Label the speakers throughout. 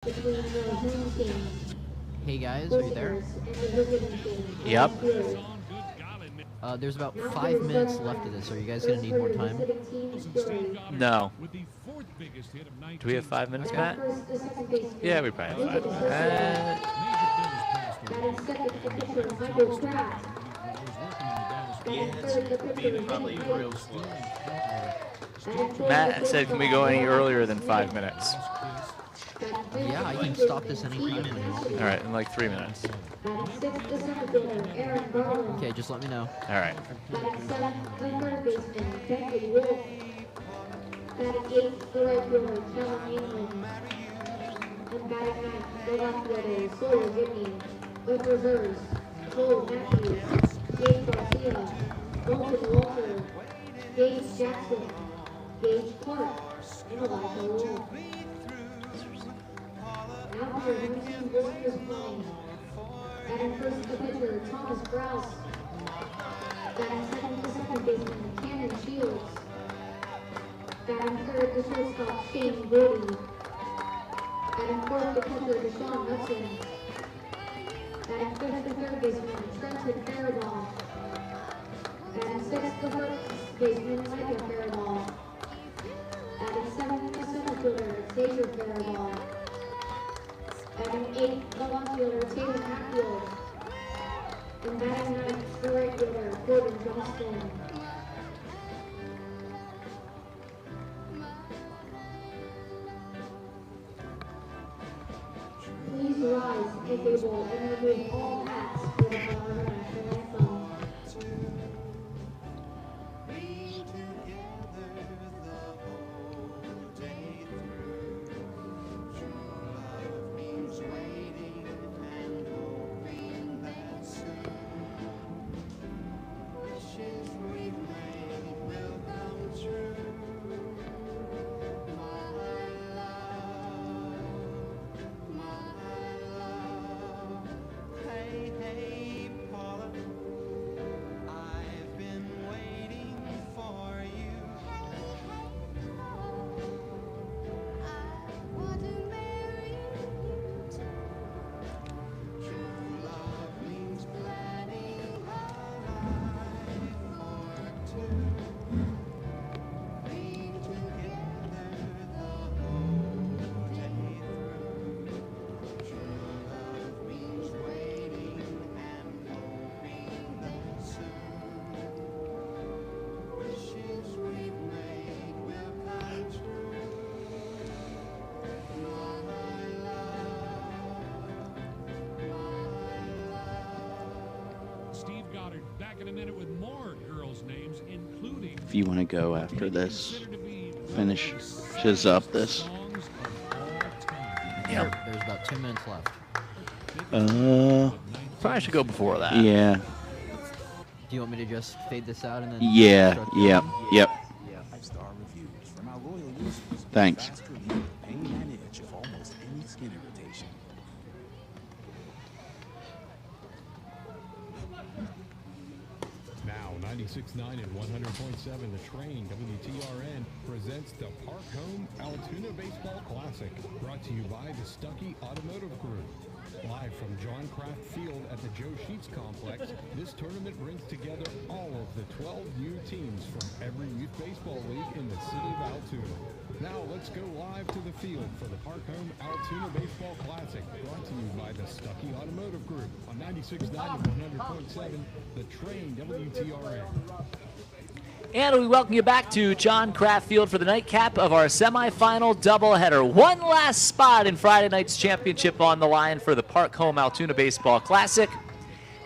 Speaker 1: Hey guys, are you there?
Speaker 2: Yep.
Speaker 1: There's about 5 minutes left of this. Are you guys gonna need more time?
Speaker 2: No. Do we have 5 minutes, Matt? Yeah, we probably have 5.
Speaker 3: Probably real slow.
Speaker 2: Matt said, can we go any earlier than 5 minutes?
Speaker 1: Yeah, I can stop this anytime.
Speaker 2: All right, in like 3 minutes.
Speaker 1: Okay, just let me know.
Speaker 2: All right.
Speaker 4: Gage Jackson, Gage Clark, and Elijah Wolf. Now for your team visitors playing. Batting first the pitcher, Thomas Grouse. Batting second to second baseman, Cannon Shields. Batting third the shortstop, Shane Brody. Batting fourth the catcher, Deshaun Hudson. Batting fifth the third baseman, Trenton Faribault. Batting sixth the first baseman, Micah Faribault. Batting seventh the center fielder, Xavier Faribault. Batting eighth the left fielder, Taylor Hatfield. And batting ninth the right fielder, Gordon Johnston. Please rise if able and remove all hats for the national anthem.
Speaker 3: If you want to go after this, finishes up this.
Speaker 2: Yep.
Speaker 1: There's about 2 minutes left.
Speaker 2: Probably should go before that.
Speaker 3: Yeah.
Speaker 1: Do you want me to just fade this out and then?
Speaker 3: Yeah.
Speaker 1: start the
Speaker 3: Yep.
Speaker 1: other one?
Speaker 3: Yep.
Speaker 5: Five-star reviews from our loyal users.
Speaker 3: Thanks.
Speaker 5: Fast relief, pain and itch of almost any skin irritation.
Speaker 6: Now, 96.9 and 100.7, The Train, WTRN, presents the Park Home Altoona Baseball Classic, brought to you by the Stuckey Automotive Group. Live from John Kraft Field at the Joe Sheets Complex, this tournament brings together all of the 12 new teams from every youth baseball league in the city of Altoona. Now let's go live to the field for the Park Home Altoona Baseball Classic, brought to you by the Stuckey Automotive Group on 96.9 and 100.7, The Train, WTRN.
Speaker 2: And we welcome you back to John Kraft Field for the nightcap of our semifinal doubleheader. One last spot in Friday night's championship on the line for the Park Home Altoona Baseball Classic,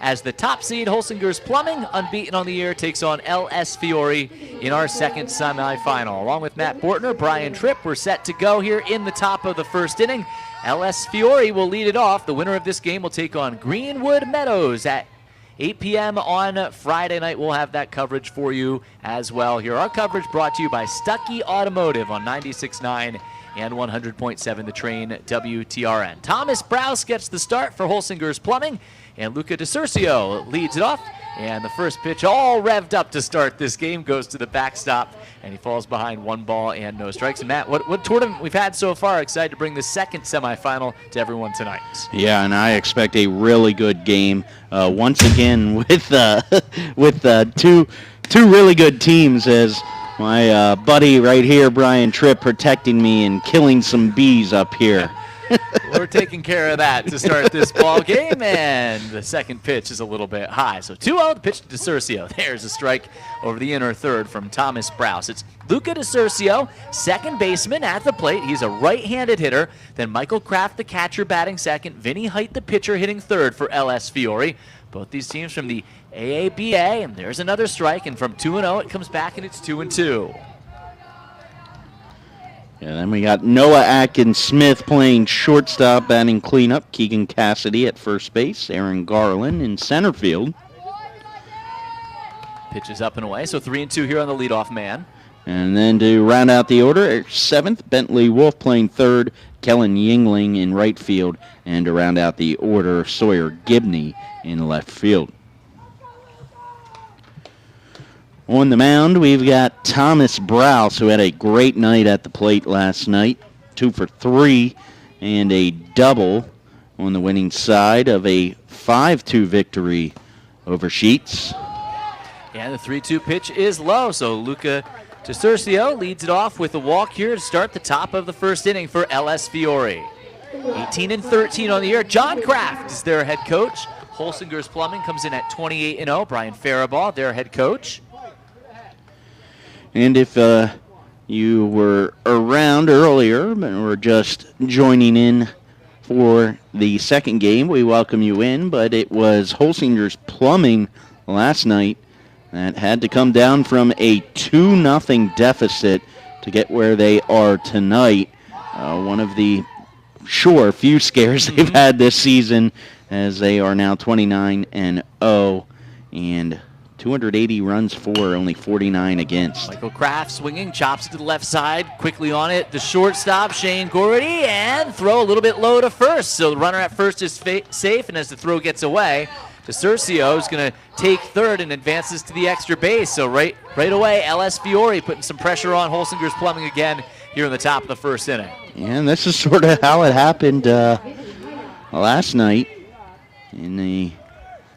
Speaker 2: as the top seed Holsinger's Plumbing, unbeaten on the year, takes on LS Fiore in our second semifinal. Along with Matt Bortner, Brian Tripp, we're set to go here in the top of the first inning. LS Fiore will lead it off. The winner of this game will take on Greenwood Meadows at 8 p.m. on Friday night. We'll have that coverage for you as well here. Our coverage brought to you by Stuckey Automotive on 96.9 and 100.7 The Train WTRN. Thomas Browse gets the start for Holsinger's Plumbing, and Luca DeCurcio leads it off. And the first pitch, all revved up to start this game, goes to the backstop, and he falls behind 1 ball and no strikes. And Matt, what tournament we've had so far? Excited to bring the second semifinal to everyone tonight.
Speaker 3: Yeah, and I expect a really good game once again with two really good teams, as my buddy right here, Brian Tripp, protecting me and killing some bees up here.
Speaker 2: We're taking care of that to start this ball game, and the second pitch is a little bit high. So 2-0, the pitch to DeCurcio. There's a strike over the inner third from Thomas Browse. It's Luca DeCurcio, second baseman at the plate. He's a right-handed hitter. Then Michael Kraft, the catcher, batting second. Vinny Height, the pitcher, hitting third for LS Fiore. Both these teams from the AABA, and there's another strike. And from 2-0, it comes back, and it's 2-2.
Speaker 3: Yeah, then we got Noah Atkins-Smith playing shortstop, batting cleanup. Keegan Cassidy at first base. Aaron Garland in center field.
Speaker 2: Pitches up and away, so 3-2 here on the leadoff man.
Speaker 3: And then to round out the order, seventh, Bentley Wolf playing third. Kellen Yingling in right field. And to round out the order, Sawyer Gibney in left field. On the mound, we've got Thomas Browse, who had a great night at the plate last night. 2 for 3 and a double on the winning side of a 5-2 victory over Sheets.
Speaker 2: And the 3-2 pitch is low, so Luca DeCurcio leads it off with a walk here to start the top of the first inning for LS Fiore. 18-13 on the year. John Kraft is their head coach. Holsinger's Plumbing comes in at 28-0. Brian Faribault, their head coach.
Speaker 3: And if you were around earlier but were just joining in for the second game, we welcome you in. But it was Holsinger's Plumbing last night that had to come down from a 2-0 deficit to get where they are tonight. One of the few scares they've had this season, as they are now 29-0 and 280 runs for, only 49 against.
Speaker 2: Michael Kraft swinging, chops it to the left side, quickly on it. The shortstop, Shane Gordy, and throw a little bit low to first. So the runner at first is safe, and as the throw gets away, DeCurcio is going to take third and advances to the extra base. So right away, LS Fiore putting some pressure on Holsinger's Plumbing again here in the top of the first inning.
Speaker 3: And this is sort of how it happened last night in the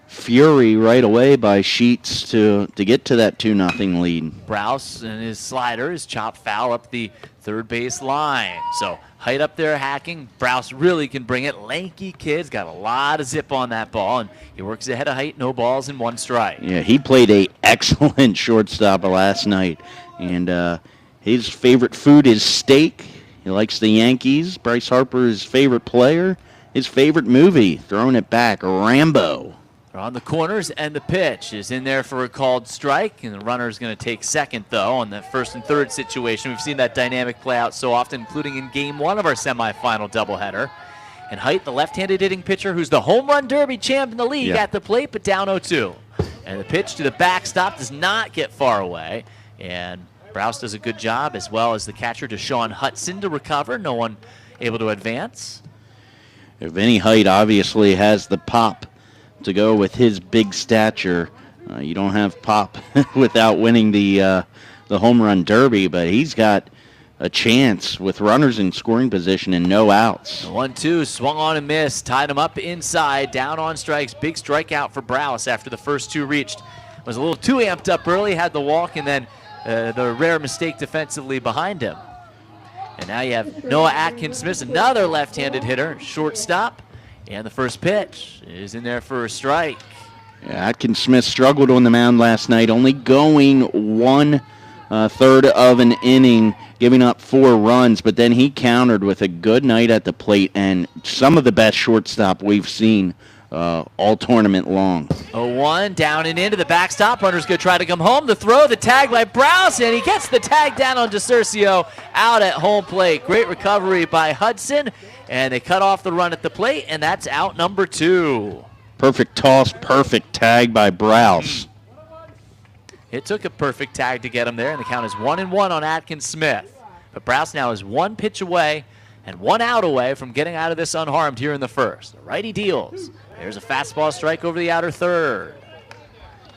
Speaker 3: fury right away by Sheets to get to that 2-0 lead.
Speaker 2: Browse and his slider is chopped foul up the third base line. So Height up there hacking. Browse really can bring it. Lanky kid's got a lot of zip on that ball, and he works ahead of Height. No balls and 1 strike.
Speaker 3: Yeah, he played a excellent shortstop last night, and his favorite food is steak. He likes the Yankees. Bryce Harper's favorite player. His favorite movie, throwing it back, Rambo.
Speaker 2: They're on the corners, and the pitch is in there for a called strike, and the runner's going to take second, though, on the first and third situation. We've seen that dynamic play out so often, including in Game 1 of our semifinal doubleheader. And Height, the left-handed hitting pitcher, who's the home run derby champ in the league, at the plate, but down 0-2. And the pitch to the backstop does not get far away, and Browse does a good job, as well as the catcher, Deshaun Hudson, to recover. No one able to advance.
Speaker 3: Vinny Height obviously has the pop to go with his big stature. You don't have pop without winning the home run derby, but he's got a chance with runners in scoring position and no outs.
Speaker 2: 1-2, swung on and missed, tied him up inside, down on strikes. Big strikeout for Browse after the first 2 reached. Was a little too amped up early, had the walk, and then the rare mistake defensively behind him. And now you have Noah Atkins-Smith, another left-handed hitter, shortstop. And the first pitch is in there for a strike.
Speaker 3: Yeah, Atkins-Smith struggled on the mound last night, only going 1/3 of an inning, giving up 4 runs, but then he countered with a good night at the plate and some of the best shortstop we've seen all tournament long.
Speaker 2: 0-1, down and into the backstop. Runner's going to try to come home. The throw, the tag by Browse, and he gets the tag down on DeCurcio out at home plate. Great recovery by Hudson, and they cut off the run at the plate, and that's out number 2.
Speaker 3: Perfect toss, perfect tag by Browse.
Speaker 2: It took a perfect tag to get him there, and the count is 1-1 on Atkins-Smith. But Browse now is 1 pitch away and 1 out away from getting out of this unharmed here in the first. The righty deals. There's a fastball strike over the outer third.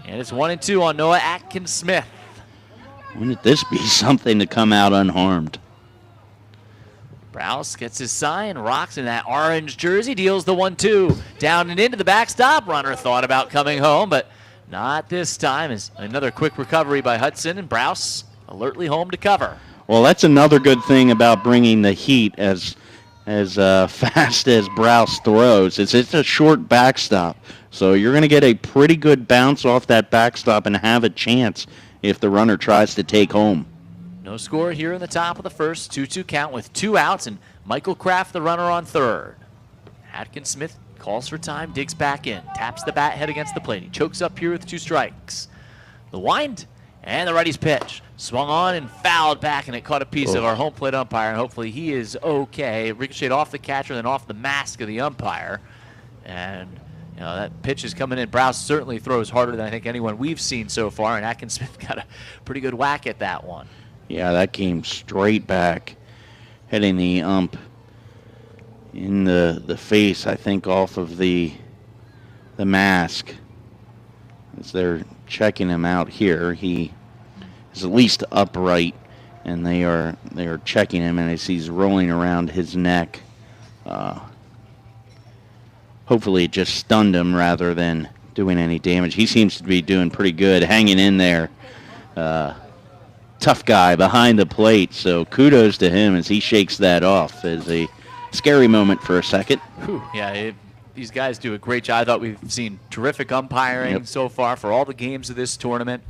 Speaker 2: And it's 1-2 on Noah Atkins-Smith.
Speaker 3: Wouldn't this be something to come out unharmed?
Speaker 2: Browse gets his sign, rocks in that orange jersey, deals the 1-2. Down and into the backstop. Runner thought about coming home, but not this time. As another quick recovery by Hudson, and Browse alertly home to cover.
Speaker 3: Well, that's another good thing about bringing the heat as fast as Browse throws. It's a short backstop, so you're going to get a pretty good bounce off that backstop and have a chance if the runner tries to take home.
Speaker 2: No score here in the top of the first. 2-2 count with 2 outs, and Michael Kraft, the runner, on third. Atkins-Smith calls for time, digs back in, taps the bat head against the plate. He chokes up here with 2 strikes. The wind and the righty's pitch. Swung on and fouled back, and it caught a piece of our home plate umpire, and hopefully he is okay. It ricocheted off the catcher, then off the mask of the umpire. And that pitch is coming in. Browse certainly throws harder than I think anyone we've seen so far, and Atkins-Smith got a pretty good whack at that one.
Speaker 3: Yeah, that came straight back, hitting the ump in the face, I think, off of the mask. As they're checking him out here, he is at least upright, and they are checking him, and as he's rolling around his neck. Hopefully it just stunned him rather than doing any damage. He seems to be doing pretty good, hanging in there. Tough guy behind the plate, so kudos to him as he shakes that off. As a scary moment for a second.
Speaker 2: Whew, yeah, these guys do a great job. I thought we've seen terrific umpiring so far for all the games of this tournament.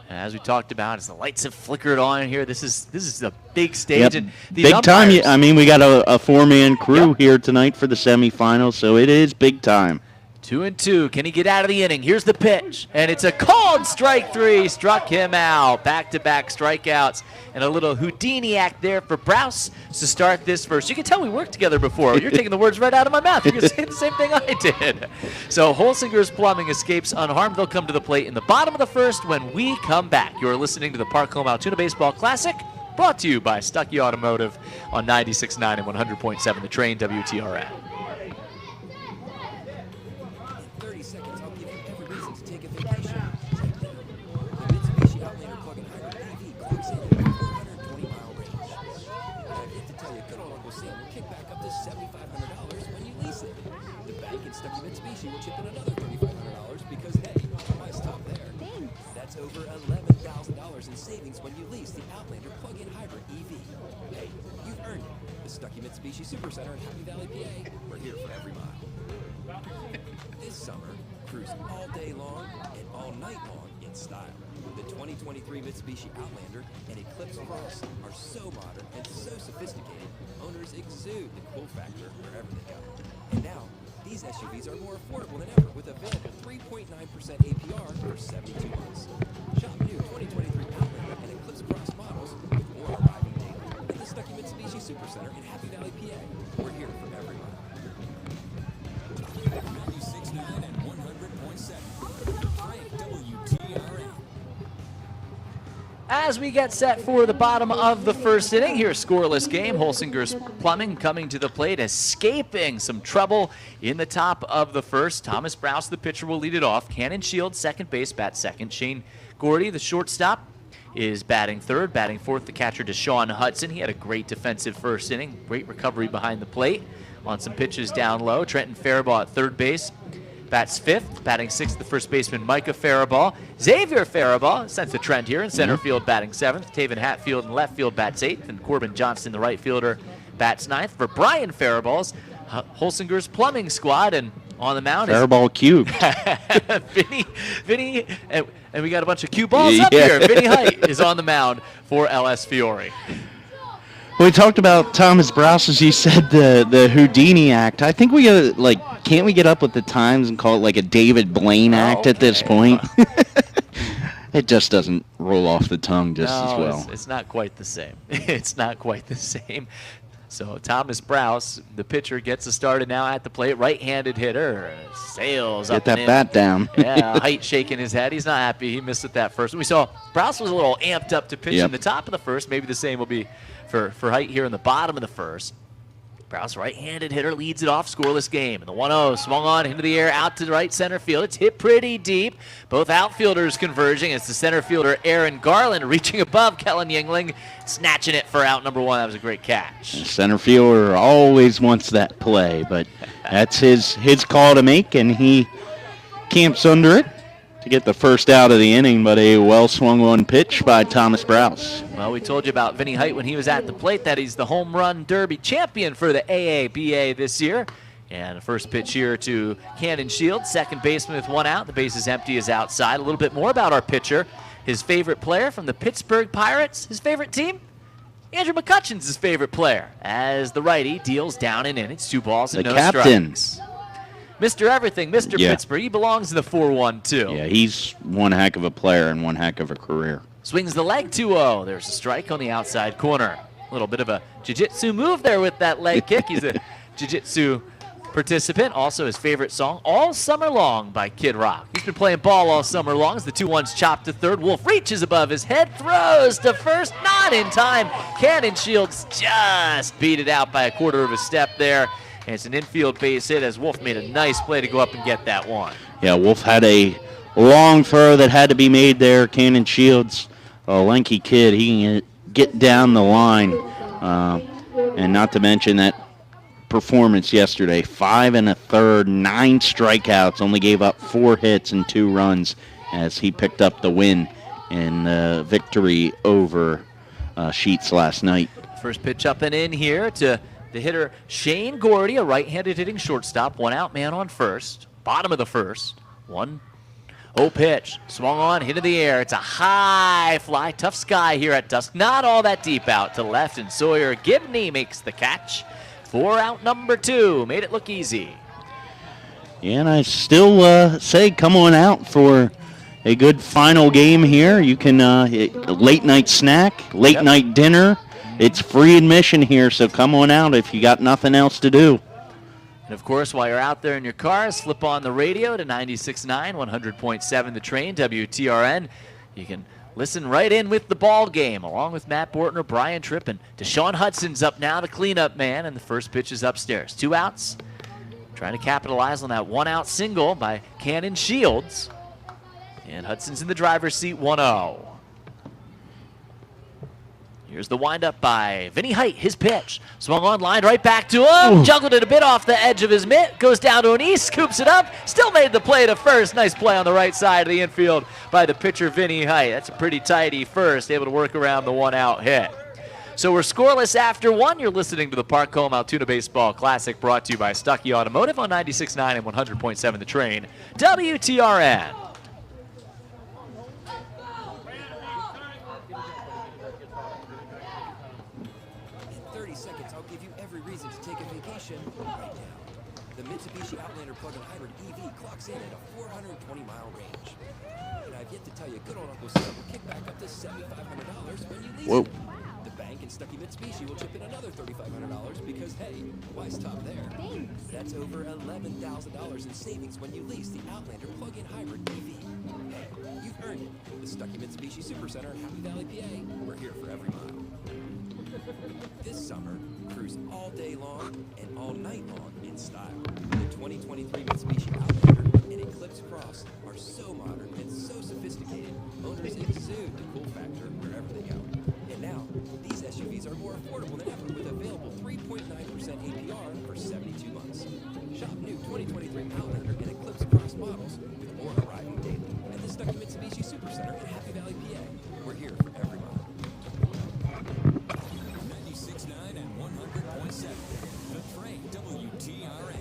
Speaker 2: And as we talked about, as the lights have flickered on here, this is a big stage. And these
Speaker 3: big time.
Speaker 2: umpires,
Speaker 3: I mean, we got a 4-man crew here tonight for the semifinals, so it is big time.
Speaker 2: 2-2. Can he get out of the inning? Here's the pitch, and it's a called strike 3. Struck him out. Back-to-back strikeouts, and a little Houdini act there for Browse to start this first. You can tell we worked together before. You're taking the words right out of my mouth. You're going to say the same thing I did. So Holsinger's Plumbing escapes unharmed. They'll come to the plate in the bottom of the first when we come back. You're listening to the Park Home Altoona Baseball Classic, brought to you by Stuckey Automotive on 96.9 and 100.7 The Train WTRN.
Speaker 5: Super Center in Happy Valley, PA. We're here for every mile. This summer, cruise all day long and all night long in style. The 2023 Mitsubishi Outlander and Eclipse Cross are so modern and so sophisticated, owners exude the cool factor wherever they go. And now, these SUVs are more affordable than ever with available 3.9% APR for 72 months. Shop new 2023 Outlander and Eclipse Cross models with more arriving daily at the Stuckey Mitsubishi Super Center in Happy Valley, PA. We're here for every mile. 96.9 and 100.7. WTRN.
Speaker 2: As we get set for the bottom of the first inning, here's a scoreless game. Holsinger's Plumbing coming to the plate, escaping some trouble in the top of the first. Thomas Browse, the pitcher, will lead it off. Cannon Shields, second base, bats second. Shane Gordy, the shortstop, is batting third. Batting fourth, the catcher, Deshaun Hudson. He had a great defensive first inning. Great recovery behind the plate on some pitches down low. Trenton Faribault at third base bats fifth. Batting sixth, the first baseman, Micah Faribault. Xavier Faribault sends the trend here in center field, batting seventh. Taven Hatfield in left field bats eighth. And Corbin Johnston, the right fielder, bats ninth. For Brian Faribault's Holsinger's Plumbing squad, and on the mound
Speaker 3: Faribault cube.
Speaker 2: Vinny, and we got a bunch of cue balls up here. Vinny Height is on the mound for LS Fiore.
Speaker 3: We talked about Thomas Browse, as you said, the Houdini act. I think we gotta, can't we get up with the times and call it like a David Blaine act at this point? It just doesn't roll off the tongue as well.
Speaker 2: It's not quite the same. It's not quite the same. So Thomas Browse, the pitcher, gets started now at the plate. Right-handed hitter, sails up.
Speaker 3: Get that bat down.
Speaker 2: Yeah, Height shaking his head. He's not happy. He missed it that first. We saw Browse was a little amped up to pitch in the top of the first. Maybe the same will be for Height here in the bottom of the first. Sprouse, right-handed hitter, leads it off, scoreless game. And the 1-0 swung on into the air, out to the right center field. It's hit pretty deep. Both outfielders converging. It's the center fielder, Aaron Garland, reaching above Kellen Yingling, snatching it for out number 1. That was a great catch.
Speaker 3: The center fielder always wants that play, but that's his call to make, and he camps under it to get the first out of the inning, but a well-swung on pitch by Thomas Sprouse.
Speaker 2: Well, we told you about Vinny Height when he was at the plate, that he's the home run derby champion for the AABA this year. And the first pitch here to Cannon Shields, second baseman with 1 out. The base is empty, is outside. A little bit more about our pitcher. His favorite player from the Pittsburgh Pirates. His favorite team? Andrew McCutcheon's his favorite player. As the righty deals down and in. It's 2 balls and
Speaker 3: the
Speaker 2: no
Speaker 3: captain.
Speaker 2: strikes. Mr. Everything, Mr.
Speaker 3: Yeah.
Speaker 2: Pittsburgh. He belongs to the 4-1-2.
Speaker 3: Yeah, he's one heck of a player and one heck of a career.
Speaker 2: Swings the leg 2-0. There's a strike on the outside corner. A little bit of a jiu-jitsu move there with that leg kick. He's a jiu-jitsu participant. Also his favorite song, All Summer Long by Kid Rock. He's been playing ball all summer long as the 2-1's chopped to third. Wolf reaches above his head, throws to first, not in time. Cannon Shields just beat it out by a quarter of a step there. And it's an infield base hit as Wolf made a nice play to go up and get that one.
Speaker 3: Yeah, Wolf had a long throw that had to be made there. Cannon Shields, a lanky kid, he can get down the line. And not to mention that performance yesterday, 5 1/3, 9 strikeouts, only gave up 4 hits and 2 runs as he picked up the win in the victory over Sheets last night.
Speaker 2: First pitch up and in here to the hitter Shane Gordy, a right-handed hitting shortstop. 1 out, man on first. Bottom of the first. 1-0 pitch. Swung on, hit in the air. It's a high fly. Tough sky here at dusk. Not all that deep out to left, and Sawyer Gibney makes the catch. 4 out number 2. Made it look easy.
Speaker 3: Yeah, and I still say come on out for a good final game here. You can late night snack, late night dinner. It's free admission here, so come on out if you got nothing else to do.
Speaker 2: And of course, while you're out there in your cars, slip on the radio to 96.9, 100.7 The Train, WTRN. You can listen right in with the ball game, along with Matt Bortner, Brian Tripp, and Deshaun Hudson's up now, the cleanup man, and the first pitch is upstairs. 2 outs, trying to capitalize on that 1-out single by Cannon Shields. And Hudson's in the driver's seat, 1-0. Here's the windup by Vinny Height, his pitch. Swung on, lined right back to him. Ooh. Juggled it a bit off the edge of his mitt. Goes down to an east, scoops it up. Still made the play to first. Nice play on the right side of the infield by the pitcher, Vinny Height. That's a pretty tidy first, able to work around the 1-out hit. So we're scoreless after 1. You're listening to the Park Home Altoona Baseball Classic, brought to you by Stuckey Automotive on 96.9 and 100.7 The Train, WTRN.
Speaker 5: The Mitsubishi Outlander plug-in hybrid EV clocks in at a 420-mile range. And I've yet to tell you, good old Uncle Sam will kick back up to $7,500 when you lease it. The bank and Stuckey Mitsubishi will chip in another $3,500 because, hey, why stop there?
Speaker 4: Thanks.
Speaker 5: That's over $11,000 in savings when you lease the Outlander plug-in hybrid EV. Hey, you've earned it. The Stuckey Mitsubishi Supercenter, Happy Valley, PA. We're here for every mile. This summer, cruise all day long and all night long in style. The 2023 Mitsubishi Outlander and Eclipse Cross are so modern and so sophisticated, owners exude the cool factor wherever they go. And now, these SUVs are more affordable than ever with available 3.9% APR for 72 months. Shop new 2023 Outlander and Eclipse Cross models with more arriving daily at the Stuckey Mitsubishi Supercenter in Happy Valley, PA. We're here for every mile. 96.9 and 100.7. The Train, WTRN.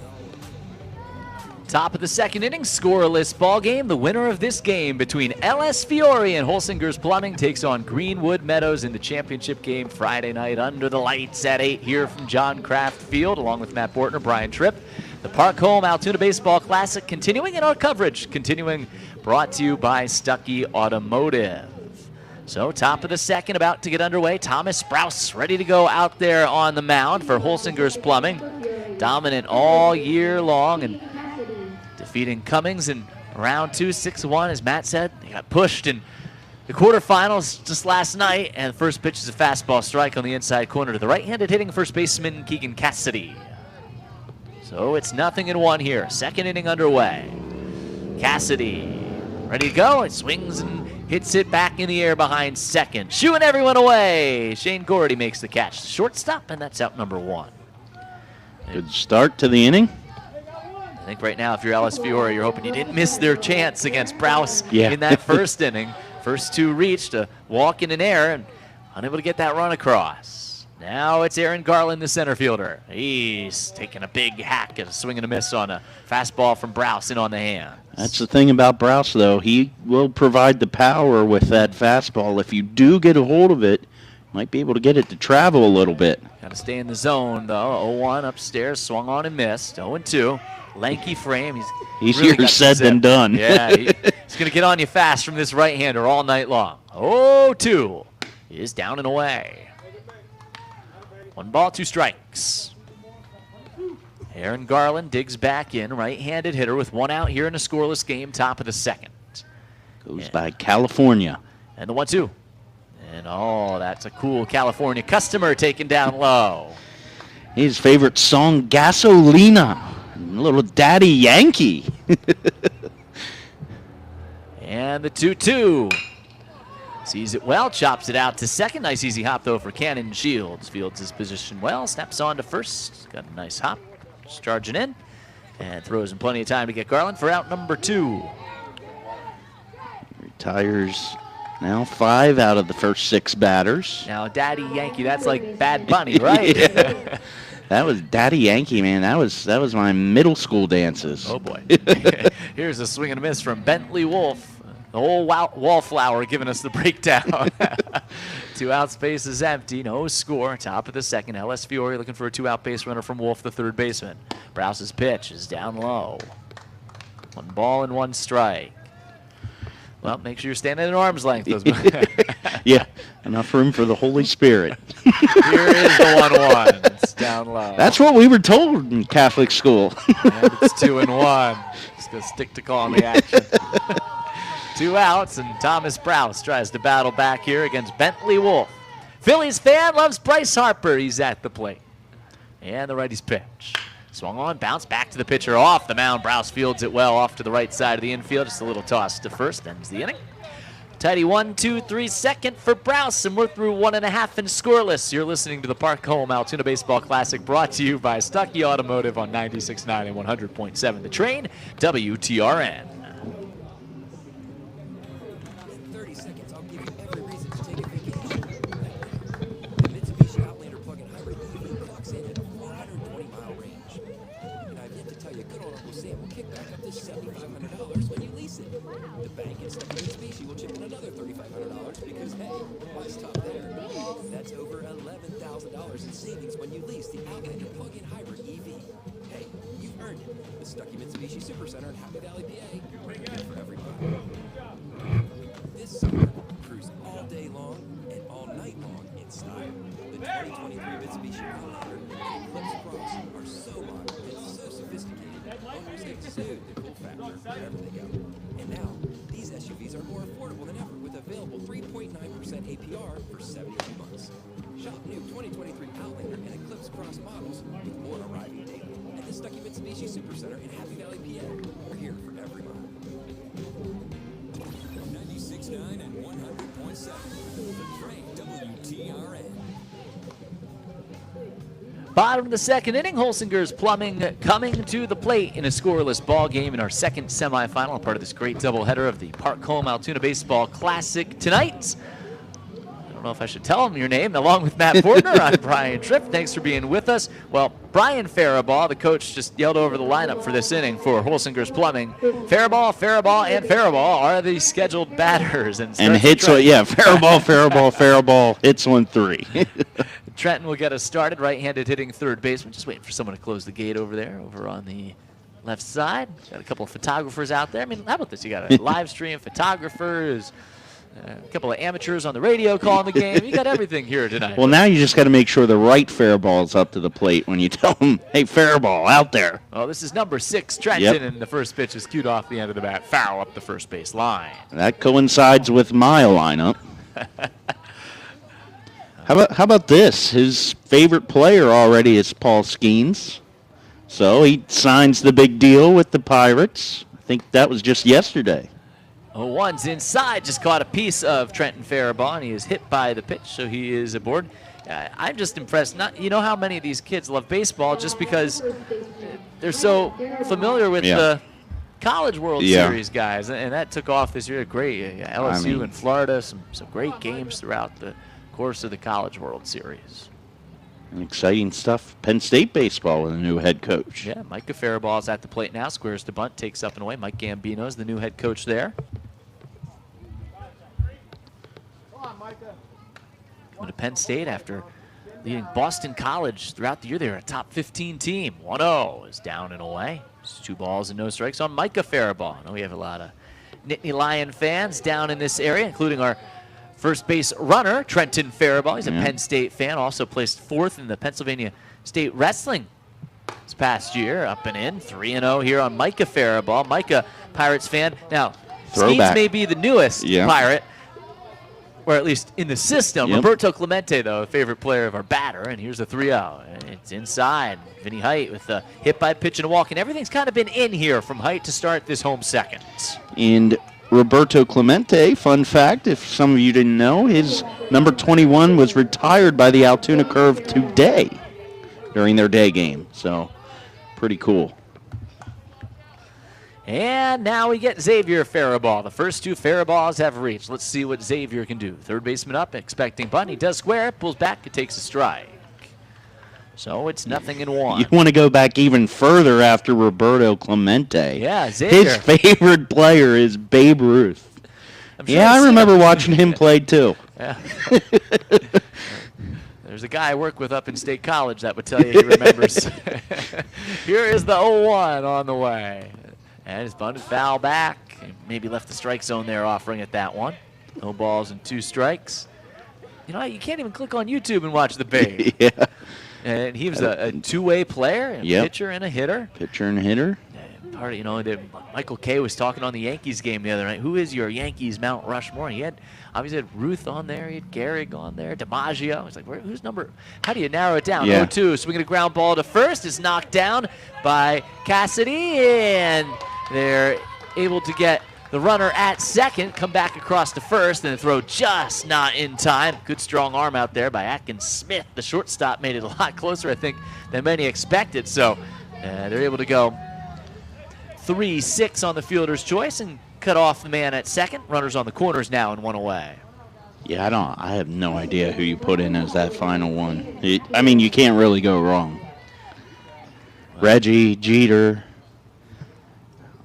Speaker 2: Top of the second inning, scoreless ball game. The winner of this game between LS Fiore and Holsinger's Plumbing takes on Greenwood Meadows in the championship game Friday night under the lights at 8 here from John Kraft Field, along with Matt Bortner, Brian Tripp. The Park Home Altoona Baseball Classic continuing in our coverage, brought to you by Stuckey Automotive. So top of the second, about to get underway. Thomas Sprouse ready to go out there on the mound for Holsinger's Plumbing. Dominant all year long and defeating Cummings in round 2, 6-1. As Matt said, they got pushed and the quarterfinals just last night, and the first pitch is a fastball strike on the inside corner to the right-handed hitting first baseman Keegan Cassidy. So it's 0-1 here. Second inning underway. Cassidy ready to go. It swings and hits it back in the air behind second. Shooing everyone away. Shane Gordy makes the catch. Shortstop, and that's out number 1.
Speaker 3: Good start to the inning.
Speaker 2: I think right now, if you're Ellis Fiore, you're hoping you didn't miss their chance against Browse
Speaker 3: Yeah.
Speaker 2: in that first inning. First 2 reached, a walk in an air, and unable to get that run across. Now it's Aaron Garland, the center fielder. He's taking a big hack and a swing and a miss on a fastball from Browse in on the hands.
Speaker 3: That's the thing about Browse, though. He will provide the power with that fastball. If you do get a hold of it, might be able to get it to travel a little bit.
Speaker 2: Got to stay in the zone, though. 0-1 upstairs, swung on and missed. 0-2. Lanky frame.
Speaker 3: He's
Speaker 2: really
Speaker 3: easier
Speaker 2: got
Speaker 3: said
Speaker 2: some
Speaker 3: than
Speaker 2: zip.
Speaker 3: done.
Speaker 2: Yeah, he's going to get on you fast from this right-hander all night long. 0-2 is down and away. 1 ball, 2 strikes. Aaron Garland digs back in, right-handed hitter with 1 out here in a scoreless game, top of the second.
Speaker 3: Goes by California.
Speaker 2: And the 1-2. And that's a cool California customer taken down low.
Speaker 3: His favorite song, Gasolina. A little Daddy Yankee.
Speaker 2: And the 2-2. Sees it well, chops it out to second. Nice easy hop, though, for Cannon Shields. Fields his position well, snaps on to first. Got a nice hop, just charging in. And throws in plenty of time to get Garland for out number 2.
Speaker 3: Retires now 5 out of the first 6 batters.
Speaker 2: Now, Daddy Yankee, that's like Bad Bunny, right?
Speaker 3: Yeah. That was Daddy Yankee, man. That was my middle school dances.
Speaker 2: Oh, boy. Here's a swing and a miss from Bentley Wolf. The whole wallflower giving us the breakdown. 2 out, space is empty. No score. Top of the second. Ellis Fiore looking for a 2-out base runner from Wolf, the third baseman. Browse's pitch is down low. 1 ball and 1 strike. Well, make sure you're standing at arm's length.
Speaker 3: Yeah, enough room for the Holy Spirit.
Speaker 2: Here is the 1-1. It's down low.
Speaker 3: That's what we were told in Catholic school.
Speaker 2: And it's 2-1. Just going to stick to calling the action. 2 outs, and Thomas Browse tries to battle back here against Bentley Wolf. Phillies fan loves Bryce Harper. He's at the plate. And the righty's pitch. Swung on, bounce back to the pitcher off the mound. Browse fields it well off to the right side of the infield. Just a little toss to first, ends the inning. Tidy 1-2-3 second for Browse, and we're through 1.5 and scoreless. You're listening to the Park Home Altoona Baseball Classic, brought to you by Stuckey Automotive on 96.9 and 100.7 The Train, WTRN.
Speaker 5: In 30 seconds, I'll give you every reason to take a vacation. The Mitsubishi Outlander plug-in hybrid EV clocks in at a 420-mile range. And I've yet to tell you, good old Uncle Sam will kick back up to $7,500 when you lease it. The bank at Stuckey Mitsubishi will chip in another $3,500 because, hey, why stop there? That's over $11,000 in savings when you lease the Outlander plug-in hybrid EV. Hey, you've earned it. The Stuckey Mitsubishi Supercenter in Happy Valley, PA. We're here for everybody. This summer, cruise all day long and all night long in style. The 2023 Mitsubishi Outlander and Eclipse Cross are so modern and so sophisticated, owners exude the cool factor wherever they go. And now, these SUVs are more affordable than ever with available 3.9% APR for 72 months. Shop new 2023 Outlander and Eclipse Cross models with more arriving daily at the Stuckey Mitsubishi Supercenter in Happy Valley, PA. We're here for every mile. 96.9 and 100.7. The Train, WTRN.
Speaker 2: Bottom of the second inning, Holsinger's Plumbing coming to the plate in a scoreless ball game in our second semifinal, part of this great doubleheader of the Park Home Altoona Baseball Classic tonight. I don't know if I should tell him your name. Along with Matt Portner, I'm Brian Tripp. Thanks for being with us. Well, Brian Faribault, the coach, just yelled over the lineup for this inning for Holsinger's Plumbing. Faribault, and Faribault are the scheduled batters. And
Speaker 3: hits on, yeah, Faribault, hits on 3.
Speaker 2: Trenton will get us started, right-handed hitting third baseman. Just waiting for someone to close the gate over there, over on the left side. Got a couple of photographers out there. I mean, how about this? You got a live stream, photographers, A couple of amateurs on the radio calling the game. You got everything here tonight.
Speaker 3: Well, now you just got to make sure the right fair ball's up to the plate when you tell them, hey, fair ball, out there.
Speaker 2: Well, this is number 6, Trenton, and the first pitch is cued off the end of the bat. Foul up the first base line.
Speaker 3: That coincides with my lineup. How about this? His favorite player already is Paul Skeens. So he signs the big deal with the Pirates. I think that was just yesterday.
Speaker 2: 0-1's inside, just caught a piece of Trenton Faribault, and he is hit by the pitch, so he is aboard. I'm just impressed. You know how many of these kids love baseball just because they're so familiar with the College World Series guys, and that took off this year. Great LSU and Florida, some great games throughout the course of the College World Series.
Speaker 3: Exciting stuff. Penn State baseball with a new head coach.
Speaker 2: Yeah, Micah Faraball's at the plate now. Squares to bunt, takes up and away. Mike Gambino's the new head coach there. Going to Penn State after leading Boston College throughout the year. They were a top 15 team. 1-0 is down and away. It's 2 balls and no strikes on Micah Faraball. I know we have a lot of Nittany Lion fans down in this area, including our first base runner, Trenton Faribault. He's a Penn State fan, also placed 4th in the Pennsylvania State Wrestling this past year. Up and in, 3-0 here on Micah Faribault. Micah, Pirates fan. Now, Skeens may be the newest Pirate, or at least in the system. Roberto Clemente, though, a favorite player of our batter, and here's a 3-0. It's inside. Vinny Height with a hit by pitch and a walk, and everything's kind of been in here from Height to start this home second.
Speaker 3: And Roberto Clemente, fun fact, if some of you didn't know, his number 21 was retired by the Altoona Curve today during their day game. So, pretty cool.
Speaker 2: And now we get Xavier Faribault. The first 2 Faribaults have reached. Let's see what Xavier can do. Third baseman up, expecting bunt. He does square, pulls back, it takes a strike. So it's 0-1.
Speaker 3: You want to go back even further after Roberto Clemente.
Speaker 2: Yeah, Xavier.
Speaker 3: His favorite player is Babe Ruth.
Speaker 2: Sure
Speaker 3: I remember watching him play too.
Speaker 2: Yeah. There's a guy I work with up in State College that would tell you he remembers. Here is the 0-1 on the way. And his bunted foul back. Maybe left the strike zone there, offering at that one. No balls and 2 strikes. You know, you can't even click on YouTube and watch the Babe. And he was a 2-way player, a pitcher and a hitter.
Speaker 3: Pitcher and hitter.
Speaker 2: Part of, you know, Michael Kay was talking on the Yankees game the other night. Who is your Yankees Mount Rushmore? And he had obviously had Ruth on there. He had Gehrig on there. DiMaggio. He's like, who's number? How do you narrow it down? 0-2. Swinging a ground ball to first is knocked down by Cassidy, and they're able to get the runner at second, come back across to first, and the throw just not in time. Good strong arm out there by Atkins Smith. The shortstop made it a lot closer, I think, than many expected. So they're able to go 3-6 on the fielder's choice and cut off the man at second. Runners on the corners now and 1 away.
Speaker 3: Yeah, I have no idea who you put in as that final one. I mean, you can't really go wrong. Reggie, Jeter.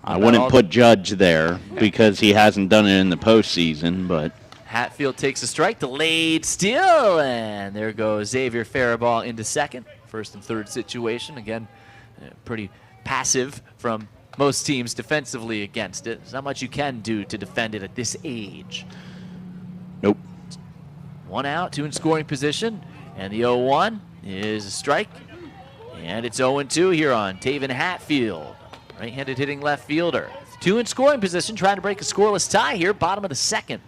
Speaker 3: I wouldn't put Judge there because he hasn't done it in the postseason, but
Speaker 2: Hatfield takes a strike, delayed steal, and there goes Xavier Faribault into second. First and third situation. Again, pretty passive from most teams defensively against it. There's not much you can do to defend it at this age.
Speaker 3: Nope.
Speaker 2: 1 out, 2 in scoring position, and the 0-1 is a strike. And it's 0-2 here on Taven Hatfield. Right-handed hitting left fielder. 2 in scoring position, trying to break a scoreless tie here, bottom of the second.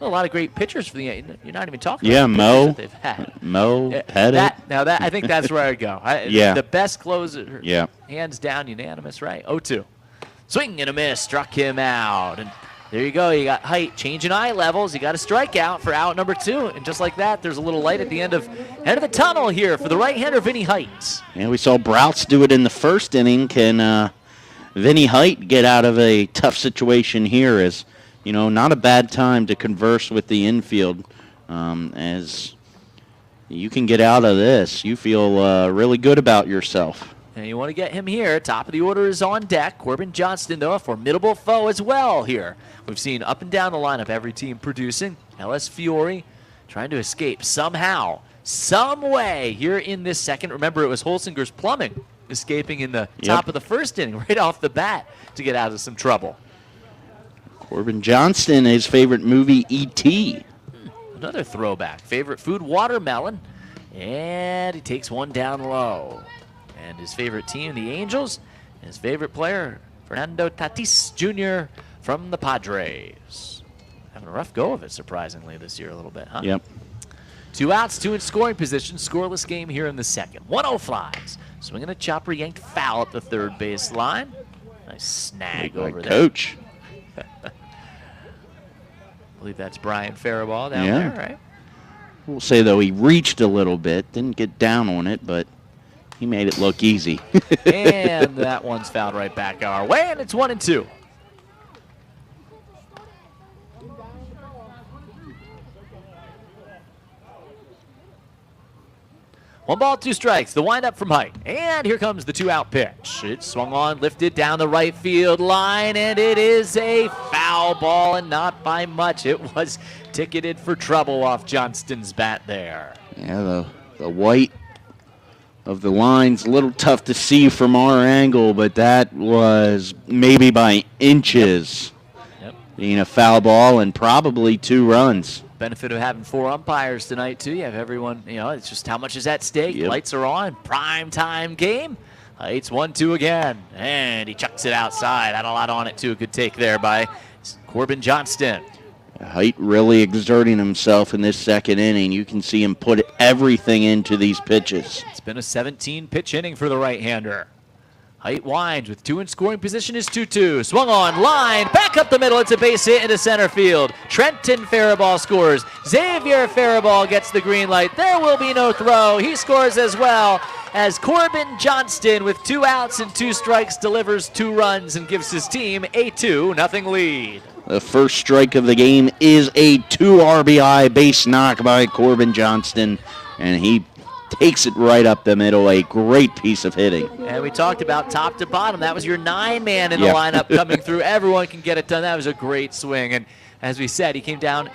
Speaker 2: A lot of great pitchers for the. You're not even talking about the pitchers that they've had.
Speaker 3: Mo, Pettit.
Speaker 2: I think that's where I go. The best closer.
Speaker 3: Yeah.
Speaker 2: Hands down, unanimous, right? 0-2. Swing and a miss, struck him out. And there you go. You got Height changing eye levels. You got a strikeout for out number 2. And just like that, there's a little light at the end of the tunnel here for the right-hander, Vinny Height.
Speaker 3: Yeah, we saw Brouts do it in the first inning. Can Vinny Height get out of a tough situation here? As you know, not a bad time to converse with the infield. As you can get out of this, you feel really good about yourself.
Speaker 2: And you want to get him here. Top of the order is on deck. Corbin Johnston, though, a formidable foe as well here. We've seen up and down the lineup every team producing. LS Fiore trying to escape somehow, some way here in this second. Remember, it was Holsinger's Plumbing escaping in the top of the first inning right off the bat to get out of some trouble.
Speaker 3: Corbin Johnston, his favorite movie, E.T.
Speaker 2: Another throwback. Favorite food, watermelon. And he takes one down low. And his favorite team, the Angels. And his favorite player, Fernando Tatis Jr. from the Padres. Having a rough go of it, surprisingly, this year a little bit, huh?
Speaker 3: Yep.
Speaker 2: 2 outs, 2 in scoring position. Scoreless game here in the second. 1-0 flies. Swinging a chopper, yanked foul at the third base line. Nice snag over there.
Speaker 3: Coach.
Speaker 2: I believe that's Brian Faribault down
Speaker 3: Yeah.
Speaker 2: there, right?
Speaker 3: We'll say, though, he reached a little bit, didn't get down on it, but he made it look easy.
Speaker 2: And that one's fouled right back our way, and it's 1-2. One ball, 2 strikes. The windup from Height. And here comes the 2-out pitch. It's swung on, lifted down the right field line, and it is a foul ball, and not by much. It was ticketed for trouble off Johnston's bat there.
Speaker 3: Yeah, the white of the line's a little tough to see from our angle, but that was maybe by inches.
Speaker 2: Yep.
Speaker 3: Being a foul ball and probably 2 runs.
Speaker 2: Benefit of having 4 umpires tonight, too. You have everyone, it's just how much is at stake.
Speaker 3: Yep.
Speaker 2: Lights are on. Prime time game. It's 1-2 again. And he chucks it outside. Had a lot on it, too. Good take there by Corbin Johnston.
Speaker 3: Height really exerting himself in this second inning. You can see him put everything into these pitches.
Speaker 2: It's been a 17-pitch inning for the right-hander. Height winds with 2 in scoring position is 2-2. Swung on, line, back up the middle. It's a base hit into center field. Trenton Faribault scores. Xavier Faribault gets the green light. There will be no throw. He scores as well as Corbin Johnston with 2 outs and 2 strikes delivers 2 runs and gives his team a 2-0 lead.
Speaker 3: The first strike of the game is a 2 RBI base knock by Corbin Johnston, and he takes it right up the middle. A great piece of hitting.
Speaker 2: And we talked about top to bottom. That was your 9-man in the lineup coming through. Everyone can get it done. That was a great swing. And as we said, he came down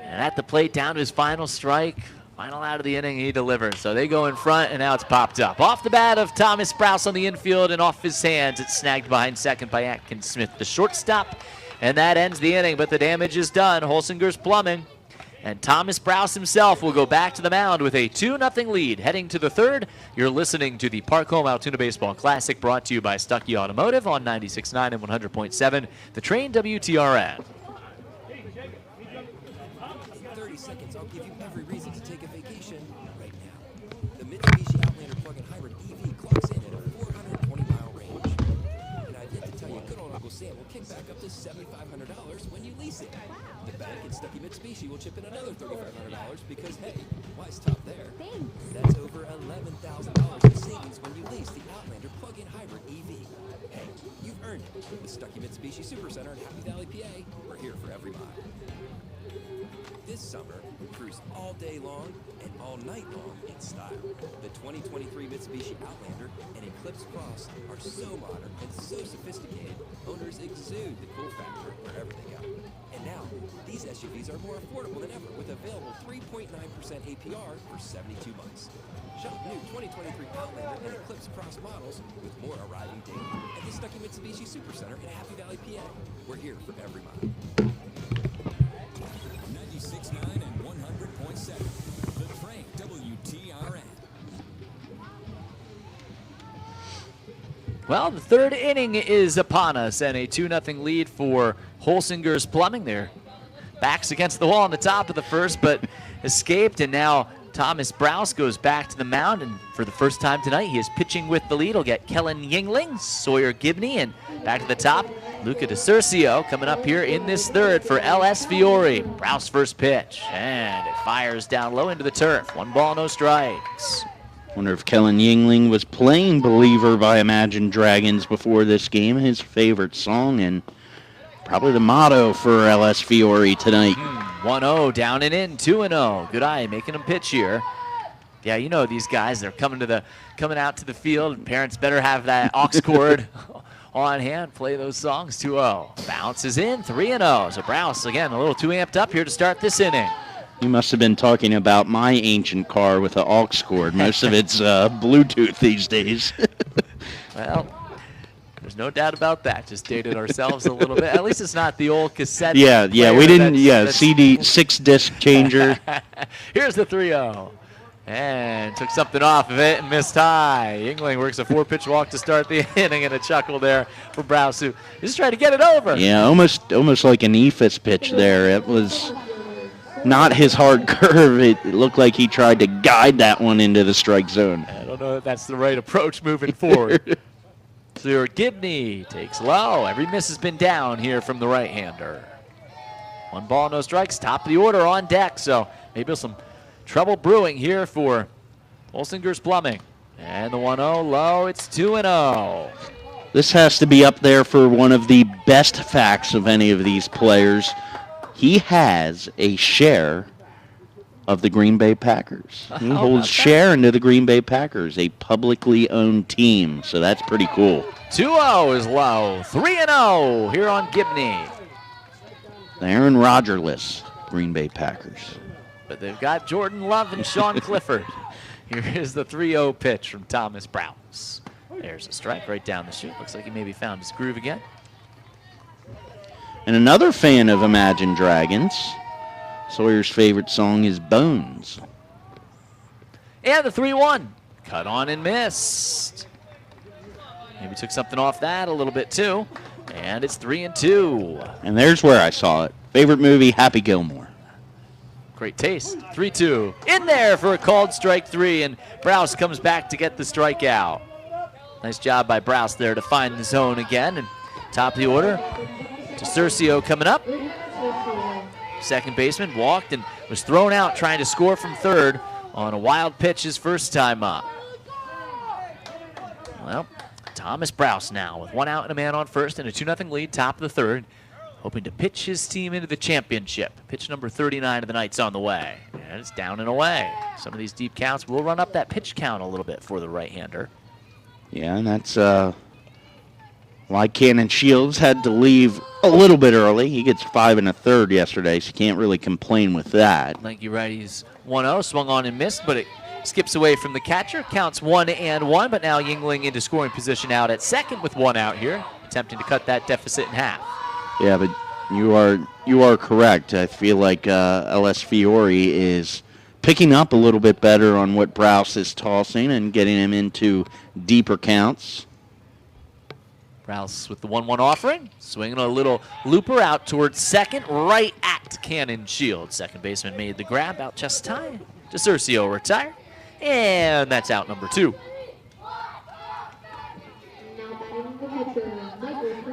Speaker 2: and at the plate down to his final strike. Final out of the inning, he delivered. So they go in front, and now it's popped up. Off the bat of Thomas Sprouse on the infield, and off his hands. It's snagged behind second by Atkins Smith, the shortstop. And that ends the inning, but the damage is done. Holsinger's plumbing. And Thomas Sprouse himself will go back to the mound with a 2-0 lead. Heading to the third, you're listening to the Park Home Altoona Baseball Classic, brought to you by Stuckey Automotive on 96.9 and 100.7, the Train WTRN.
Speaker 5: 30 seconds, I'll give you every reason to take a vacation right now. The Mitsubishi Outlander plug-in hybrid EV clocks in at a 420-mile range. And I've yet to tell you, good old Uncle Sam will kick back up to $7,500 when you lease it. The bank at Stuckey Mitsubishi will chip in another $3,500 because, hey, why stop there? That's over $11,000 in savings when you lease the Outlander plug-in hybrid EV. Hey, you've earned it. The Stuckey Mitsubishi Supercenter in Happy Valley, PA. We're here for every mile. This summer, cruise all day long and all night long in style. The 2023 Mitsubishi Outlander and Eclipse Cross are so modern and so sophisticated, owners exude the cool factor wherever they go. And now, these SUVs are more affordable than ever with available 3.9% APR for 72 months. Shop new 2023 Outlander and Eclipse Cross models with more arriving daily at the Stuckey Mitsubishi Supercenter in Happy Valley, PA. We're here for every mile.
Speaker 7: 96.9 and 100.7. The Train WTRN.
Speaker 2: Well, the third inning is upon us, and a 2-0 lead for Holsinger's Plumbing. Their backs against the wall on the top of the first, but escaped, and now Thomas Sprouse goes back to the mound, and for the first time tonight, he is pitching with the lead. He'll get Kellen Yingling, Sawyer Gibney, and back to the top, Luca DeCurcio coming up here in this third for LS Fiore. Sprouse first pitch, and it fires down low into the turf. 1 ball, no strikes.
Speaker 3: Wonder if Kellen Yingling was playing Believer by Imagine Dragons before this game, his favorite song, and probably the motto for LS Fiore tonight.
Speaker 2: 1-0, down and in, 2-0. Good eye, making them pitch here. Yeah, you know these guys, they're coming out to the field. Parents better have that aux cord on hand, play those songs. 2-0. Bounces in, 3-0. So Sprouse, again, a little too amped up here to start this inning.
Speaker 3: You must have been talking about my ancient car with the aux cord. Most of it's Bluetooth these days.
Speaker 2: Well, There's no doubt about that. Just dated ourselves a little bit. At least it's not the old cassette.
Speaker 3: Yeah,
Speaker 2: player
Speaker 3: we didn't.
Speaker 2: that's
Speaker 3: CD 6-disc changer.
Speaker 2: Here's the 3-0. And took something off of it and missed high. Yingling works a 4-pitch walk to start the inning, and a chuckle there for Browse, who just tried to get it over.
Speaker 3: Yeah, almost like an ephus pitch there. It was not his hard curve. It looked like he tried to guide that one into the strike zone.
Speaker 2: I don't know if that's the right approach moving forward. So Gibney takes low. Every miss has been down here from the right-hander. 1 ball, no strikes. Top of the order on deck. So maybe some trouble brewing here for Holsinger's Plumbing. And the 1-0 low. It's 2-0.
Speaker 3: This has to be up there for one of the best facts of any of these players. He has a share of the Green Bay Packers. He holds share into the Green Bay Packers, a publicly owned team. So that's pretty cool.
Speaker 2: 2-0 is low. 3-0 here on Gibney.
Speaker 3: The Aaron Rodgers-less Green Bay Packers.
Speaker 2: But they've got Jordan Love and Sean Clifford. Here is the 3-0 pitch from Thomas Browse. There's a strike right down the chute. Looks like he maybe found his groove again.
Speaker 3: And another fan of Imagine Dragons, Sawyer's favorite song is Bones.
Speaker 2: And the 3-1. Cut on and missed. Maybe took something off that a little bit too. And it's 3-2.
Speaker 3: And there's where I saw it. Favorite movie, Happy Gilmore.
Speaker 2: Great taste. 3-2. In there for a called strike 3, and Browse comes back to get the strikeout. Nice job by Browse there to find the zone again. And top of the order, DeCurcio coming up. Second baseman walked and was thrown out trying to score from third on a wild pitch his first time up. Well, Thomas Browse now with 1 out and a man on first and a 2-0 lead, top of the third, hoping to pitch his team into the championship. Pitch number 39 of the night's on the way, and it's down and away. Some of these deep counts will run up that pitch count a little bit for the right-hander.
Speaker 3: Yeah, and that's why Cannon Shields had to leave a little bit early. He gets 5 1/3 yesterday, so you can't really complain with that.
Speaker 2: Lanky righties 1-0, swung on and missed, but it skips away from the catcher. Counts 1-1, but now Yingling into scoring position out at second with 1 out here, attempting to cut that deficit in half.
Speaker 3: Yeah, but you are correct. I feel like LS Fiore is picking up a little bit better on what Browse is tossing and getting him into deeper counts.
Speaker 2: Browse with the 1-1 offering, swinging a little looper out towards second, right at Cannon Shields. Second baseman made the grab, out just time. DeCurcio retired, and that's out number 2.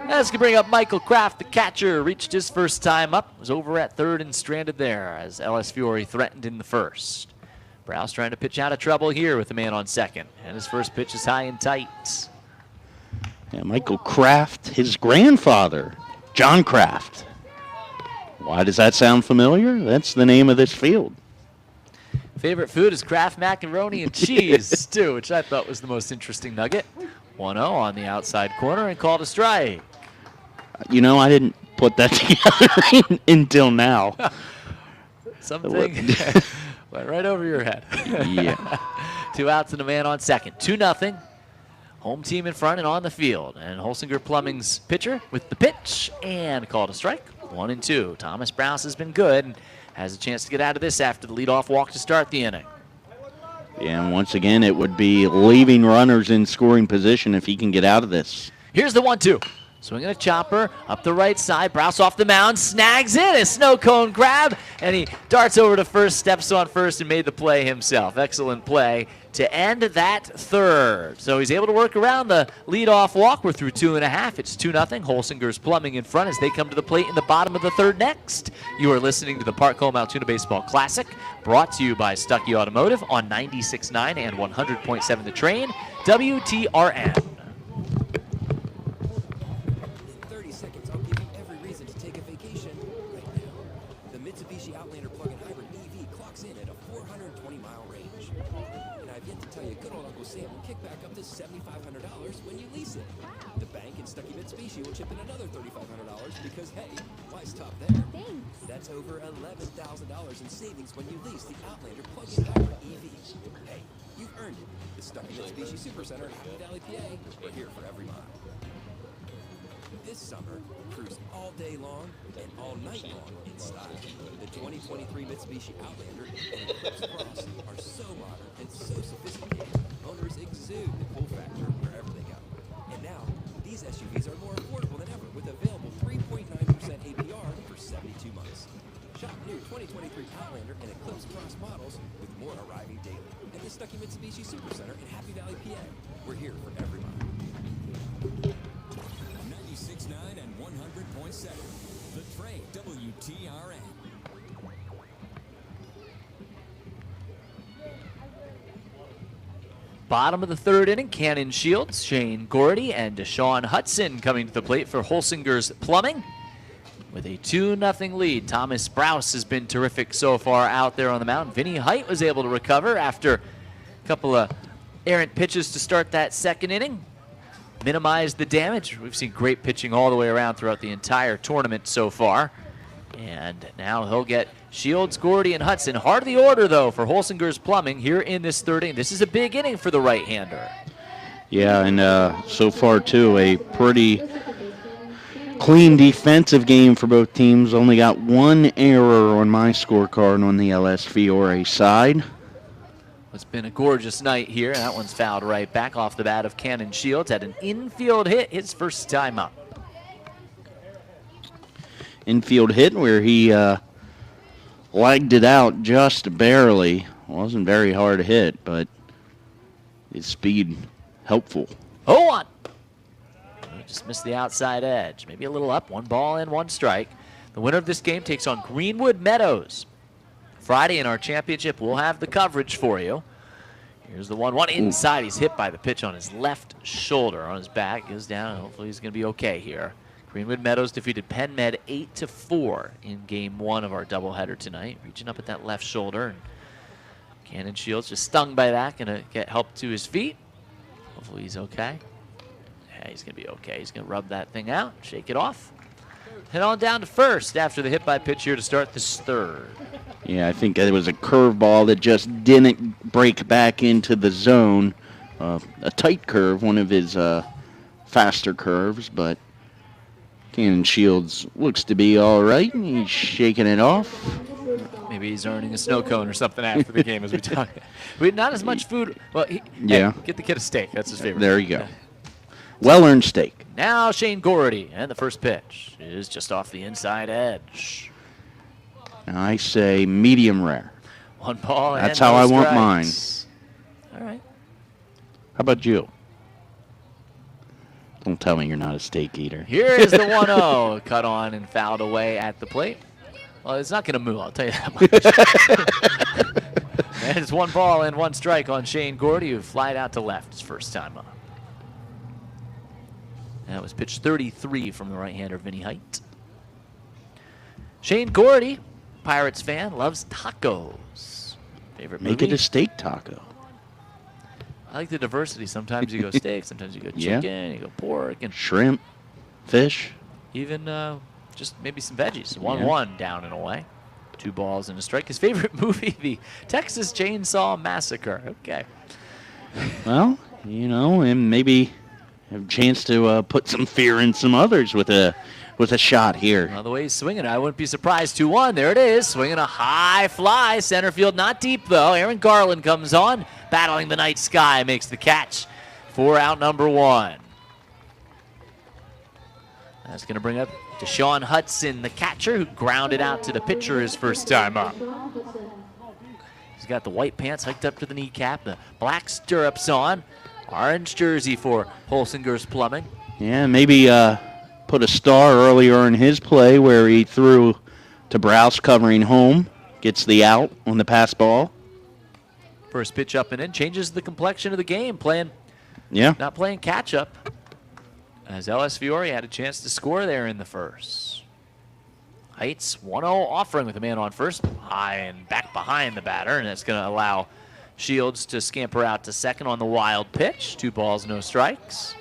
Speaker 2: As we bring up Michael Kraft, the catcher, reached his first time up, was over at third and stranded there as LS Fiore threatened in the first. Browse trying to pitch out of trouble here with the man on second, and his first pitch is high and tight.
Speaker 3: Yeah, Michael Kraft, his grandfather, John Kraft. Why does that sound familiar? That's the name of this field.
Speaker 2: Favorite food is Kraft macaroni and cheese, too, which I thought was the most interesting nugget. 1-0 on the outside corner and called a strike.
Speaker 3: You know, I didn't put that together until now.
Speaker 2: Something went right over your head.
Speaker 3: Yeah.
Speaker 2: 2 outs and a man on second. 2-0. Home team in front and on the field. And Holsinger Plumbing's pitcher with the pitch and called a strike. 1-2. Thomas Browse has been good and has a chance to get out of this after the leadoff walk to start the inning.
Speaker 3: Yeah, and once again, it would be leaving runners in scoring position if he can get out of this.
Speaker 2: Here's the 1-2. Swinging a chopper up the right side. Browse off the mound, snags in a snow cone grab, and he darts over to first, steps on first, and made the play himself. Excellent play to end that third. So he's able to work around the leadoff walk. We're through 2.5. It's 2-0. Holsinger's Plumbing in front as they come to the plate in the bottom of the third next. You are listening to the Park Home Altoona Baseball Classic, brought to you by Stuckey Automotive on 96.9 and 100.7 The Train, WTRN.
Speaker 5: Because, hey, why stop there? Thanks. That's over $11,000 in savings when you lease the Outlander plug-in hybrid EV. Hey, you've earned it. The Stuckey Mitsubishi Supercenter in Happy Valley, PA. We're here for every mile. This summer, cruise all day long and all night long in style. The 2023 Mitsubishi Outlander and Eclipse Cross are so modern and so sophisticated, owners exude the cool factor wherever they go. And now, these SUVs are more affordable than ever with available 3.9% APR for 72 months. Shop new 2023 Outlander and Eclipse Cross models with more arriving daily at the Stuckey Mitsubishi Supercenter in Happy Valley, PA. We're here for every mile.
Speaker 7: 96.9 and 100.7. The Train WTRN.
Speaker 2: Bottom of the third inning, Cannon Shields, Shane Gordy, and Deshaun Hudson coming to the plate for Holsinger's Plumbing. With a 2-0 lead, Thomas Sprouse has been terrific so far out there on the mound. Vinny Height was able to recover after a couple of errant pitches to start that second inning. Minimize the damage. We've seen great pitching all the way around throughout the entire tournament so far. And now he'll get Shields, Gordy, and Hudson. Hard of the order, though, for Holsinger's Plumbing here in this third inning. This is a big inning for the right-hander.
Speaker 3: Yeah, and so far, too, a pretty clean defensive game for both teams. Only got one error on my scorecard on the LS Fiore side.
Speaker 2: It's been a gorgeous night here. That one's fouled right back off the bat of Cannon Shields. Had an infield hit his first time up.
Speaker 3: Infield hit where he legged it out just barely. Wasn't very hard to hit, but his speed helpful.
Speaker 2: 0-1. Just missed the outside edge. Maybe a little up. 1 ball and 1 strike. The winner of this game takes on Greenwood Meadows. Friday in our championship, we'll have the coverage for you. Here's the 1-1 inside. He's hit by the pitch on his left shoulder, on his back. Goes down. Hopefully he's going to be okay here. Greenwood Meadows defeated Penn Med 8-4 in game 1 of our doubleheader tonight. Reaching up at that left shoulder. And Cannon Shields just stung by that. Going to get help to his feet. Hopefully he's okay. Yeah, he's going to be okay. He's going to rub that thing out, shake it off. Head on down to first after the hit by pitch here to start this third.
Speaker 3: Yeah, I think it was a curveball that just didn't break back into the zone. A tight curve, one of his faster curves, but Cannon Shields looks to be all right. He's shaking it off.
Speaker 2: Maybe he's earning a snow cone or something after the game as we talk. Not as much food. Well,
Speaker 3: yeah.
Speaker 2: Hey, get the kid a steak. That's his favorite.
Speaker 3: There you go. Well-earned steak.
Speaker 2: Now Shane Gordy, and the first pitch is just off the inside edge.
Speaker 3: Now I say medium rare.
Speaker 2: 1 ball and
Speaker 3: That's how I want mine.
Speaker 2: All right.
Speaker 3: How about you? Don't tell me you're not a steak eater.
Speaker 2: Here is the 1-0. Cut on and fouled away at the plate. Well, it's not going to move, I'll tell you that much. And it's 1 ball and 1 strike on Shane Gordy, who flied out to left his first time up. That was pitch 33 from the right-hander, Vinny Height. Shane Gordy, Pirates fan, loves tacos. Favorite movie?
Speaker 3: Make it a steak taco.
Speaker 2: I like the diversity. Sometimes you go steak, sometimes you go chicken, you go pork, and
Speaker 3: shrimp, fish.
Speaker 2: Even just maybe some veggies. 1-1 down and away. 2 balls and a strike. His favorite movie, the Texas Chainsaw Massacre. Okay.
Speaker 3: Well, you know, and maybe have a chance to put some fear in some others with a shot here.
Speaker 2: Well, the way he's swinging, I wouldn't be surprised. 2-1. There it is. Swinging a high fly. Center field, not deep, though. Aaron Garland comes on. Battling the night sky, makes the catch for out number 1. That's going to bring up Deshaun Hudson, the catcher, who grounded out to the pitcher his first time up. He's got the white pants hiked up to the kneecap, the black stirrups on. Orange jersey for Holsinger's Plumbing.
Speaker 3: Yeah, maybe put a star earlier in his play where he threw to Browse covering home, gets the out on the pass ball.
Speaker 2: First pitch up and in, changes the complexion of the game, not playing catch-up, as LS Fiore had a chance to score there in the first. Heights 1-0 offering with a man on first, high and back behind the batter, and that's going to allow Shields to scamper out to second on the wild pitch. 2 balls, no strikes.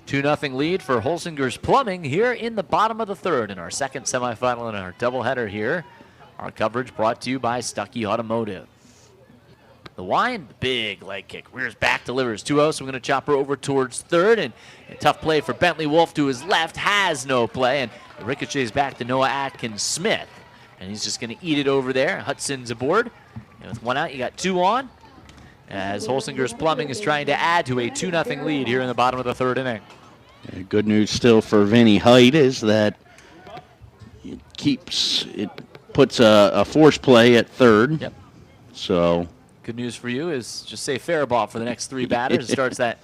Speaker 2: 2-0 lead for Holsinger's Plumbing here in the bottom of the third in our second semifinal in our doubleheader here. Our coverage brought to you by Stuckey Automotive. the wind, big leg kick. Rears back, delivers 2-0, so we're going to chop her over towards third. And a tough play for Bentley Wolf to his left, has no play. And it ricochets back to Noah Atkins-Smith. And he's just going to eat it over there. Hudson's aboard. And with 1 out, you got 2 on. As Holsinger's Plumbing is trying to add to a 2-0 lead here in the bottom of the 3rd inning.
Speaker 3: Yeah, good news still for Vinny Height is that it puts a force play at third.
Speaker 2: Yep.
Speaker 3: So
Speaker 2: good news for you is just say fair ball for the next 3 batters. It starts that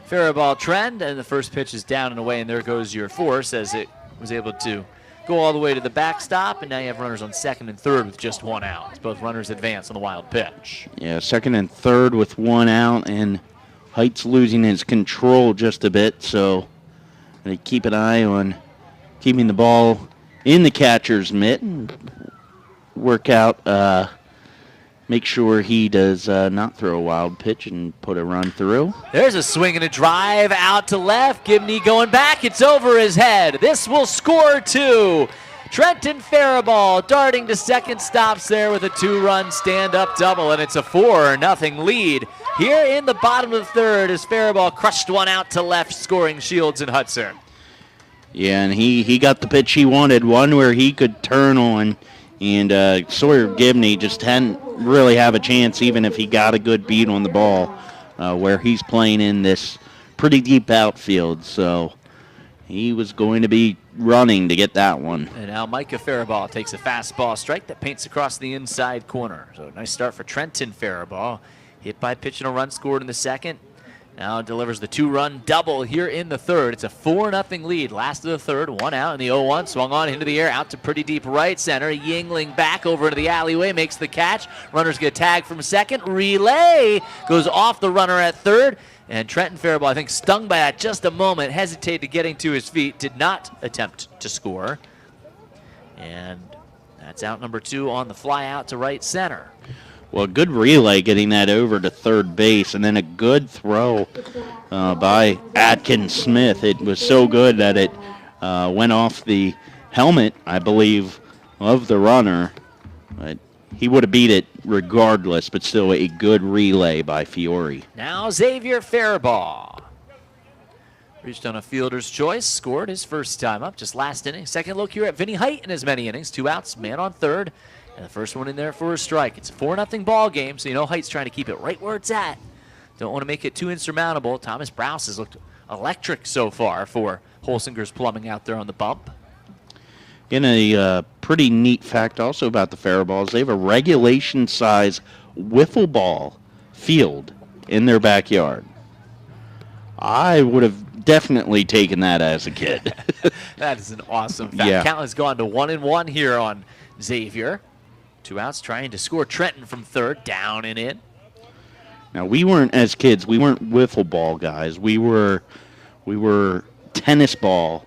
Speaker 2: fair ball trend, and the first pitch is down and away, and there goes your force as it was able to go all the way to the backstop, and now you have runners on 2nd and 3rd with just 1 out. As both runners advance on the wild pitch.
Speaker 3: Yeah, 2nd and 3rd with 1 out, and Height's losing his control just a bit, so they keep an eye on keeping the ball in the catcher's mitt and work out, make sure he does not throw a wild pitch and put a run through.
Speaker 2: There's a swing and a drive out to left. Gibney going back. It's over his head. This will score 2. Trenton Faribault darting to second, stops there with a 2-run stand-up double, and it's a 4-0 lead. Here in the bottom of the 3rd as Faribault crushed 1 out to left, scoring Shields and Hudson.
Speaker 3: Yeah, and he got the pitch he wanted, one where he could turn on, and Sawyer Gibney just hadn't really have a chance even if he got a good beat on the ball, where he's playing in this pretty deep outfield, so he was going to be running to get that one.
Speaker 2: And now Micah Faribault takes a fastball strike that paints across the inside corner. So nice start for Trenton Faribault. Hit by pitch and a run scored in the 2nd. Now delivers the 2-run double here in the 3rd. It's a 4-0 lead. Last of the 3rd, 1 out, and the 0-1 swung on into the air, out to pretty deep right center. Yingling back over into the alleyway, makes the catch. Runners get tagged from 2nd. Relay goes off the runner at 3rd. And Trenton Faribault, I think, stung by that just a moment, hesitated getting to his feet, did not attempt to score. And that's out number 2 on the fly out to right center.
Speaker 3: Well, good relay getting that over to third base, and then a good throw by Atkins-Smith. It was so good that it went off the helmet, I believe, of the runner. But he would have beat it regardless, but still a good relay by Fiore.
Speaker 2: Now Xavier Faribault. Reached on a fielder's choice, scored his first time up, just last inning. Second look here at Vinny Height in as many innings. 2 outs, man on 3rd. And the first one in there for a strike. It's a 4-0 ball game, so you know Height's trying to keep it right where it's at. Don't want to make it too insurmountable. Thomas Browse has looked electric so far for Holsinger's Plumbing out there on the bump.
Speaker 3: In a pretty neat fact also about the Faribaults, they have a regulation size wiffle ball field in their backyard. I would have definitely taken that as a kid.
Speaker 2: That is an awesome fact.
Speaker 3: Yeah.
Speaker 2: Count has gone to 1-1 here on Xavier. 2 outs, trying to score Trenton from 3rd, down and in.
Speaker 3: Now, we weren't, as kids, we weren't wiffle ball guys. We were tennis ball.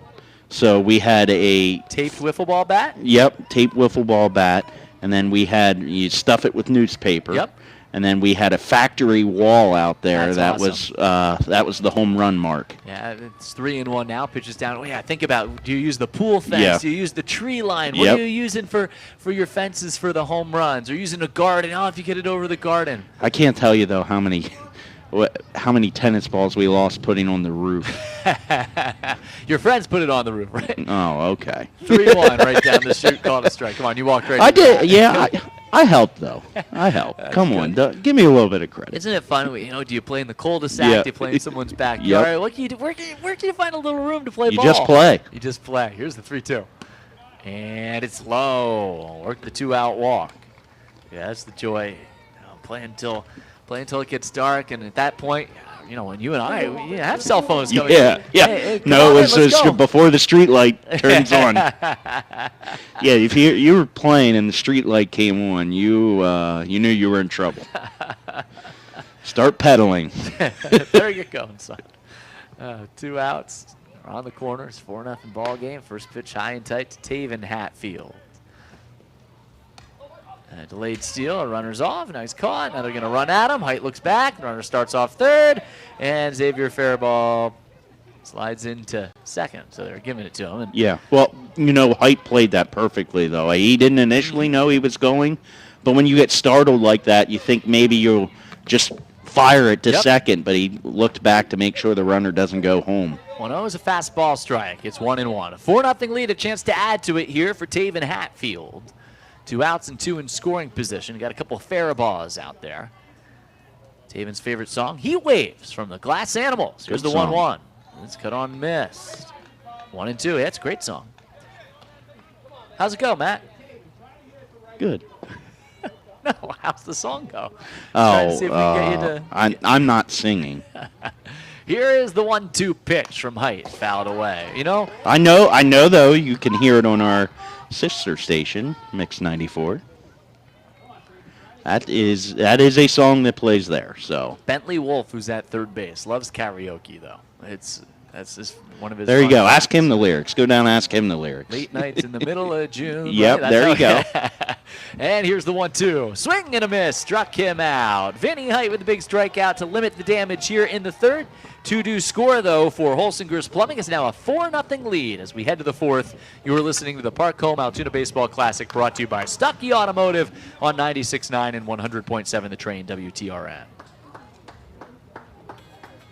Speaker 3: So we had a
Speaker 2: taped wiffle ball bat?
Speaker 3: Yep, taped wiffle ball bat. And then you stuff it with newspaper.
Speaker 2: Yep.
Speaker 3: And then we had a factory wall out there.
Speaker 2: That's
Speaker 3: that was the home run mark.
Speaker 2: Yeah, it's 3-1 now. Pitches down. Oh, yeah, think about, do you use the pool fence?
Speaker 3: Yeah.
Speaker 2: Do you use the tree line? What are you using for your fences for the home runs? Or using a garden? Oh, if you get it over the garden.
Speaker 3: I can't tell you, though, how many tennis balls we lost putting on the roof.
Speaker 2: Your friends put it on the roof, right?
Speaker 3: Oh, okay.
Speaker 2: 3-1 right down the chute, called a strike. Come on, you walked right.
Speaker 3: I did, yeah. I helped, though. I helped. Come on, give me a little bit of credit.
Speaker 2: Isn't it fun? Do you play in the cul-de-sac?
Speaker 3: Yeah.
Speaker 2: Do you play in someone's backyard?
Speaker 3: Yep.
Speaker 2: What can you do? Where can you find a little room to play
Speaker 3: You
Speaker 2: ball?
Speaker 3: just play.
Speaker 2: You just play. Here's the 3-2. And it's low. Work the 2-out walk. Yeah, that's the joy. Play until it gets dark, and at that point, when you and I have cell phones coming.
Speaker 3: Yeah.
Speaker 2: Hey,
Speaker 3: no, it was before the street light turns on. Yeah, if you were playing and the street light came on, you knew you were in trouble. Start pedaling.
Speaker 2: There you go, son. 2 outs around the corners, 4-0 ball game. First pitch high and tight to Taven Hatfield. Delayed steal, a runner's off, now he's caught, now they're going to run at him. Height looks back, the runner starts off 3rd, and Xavier Faribault slides into 2nd, so they're giving it to him. And
Speaker 3: yeah, well, Height played that perfectly, though. He didn't initially know he was going, but when you get startled like that, you think maybe you'll just fire it to
Speaker 2: Yep.
Speaker 3: second, but he looked back to make sure the runner doesn't go home.
Speaker 2: 1-0 is a fast ball strike. It's 1-1. A 4-0 lead, a chance to add to it here for Taven Hatfield. 2 outs and 2 in scoring position. Got a couple of Faribaults out there. Taven's favorite song, Heat Waves from the Glass Animals. Here's
Speaker 3: Good
Speaker 2: the
Speaker 3: song.
Speaker 2: 1-1. It's cut on and missed. 1-2. Yeah, it's a great song. How's it go, Matt?
Speaker 3: Good.
Speaker 2: No, how's the song go? Trying to see if we can get you to...
Speaker 3: I'm not singing.
Speaker 2: Here is the 1-2 pitch from Height, fouled away. You know,
Speaker 3: I know though, you can hear it on our sister station, Mix 94. That is a song that plays there. So
Speaker 2: Bentley Wolf, who's at third base, loves karaoke though. That's just one of his.
Speaker 3: there you
Speaker 2: fun
Speaker 3: go.
Speaker 2: facts.
Speaker 3: Ask him the lyrics. Go down and ask him the lyrics.
Speaker 2: Late nights in the middle of June.
Speaker 3: Yep,
Speaker 2: Right?
Speaker 3: there you go.
Speaker 2: And here's the 1-2. Swing and a miss. Struck him out. Vinny Height with the big strikeout to limit the damage here in the third. 2-2 score, though, for Holsinger's Plumbing. It's now a 4-0 lead as we head to the fourth. You are listening to the Park Home Altoona Baseball Classic brought to you by Stuckey Automotive on 96.9 and 100.7 The Train WTRN.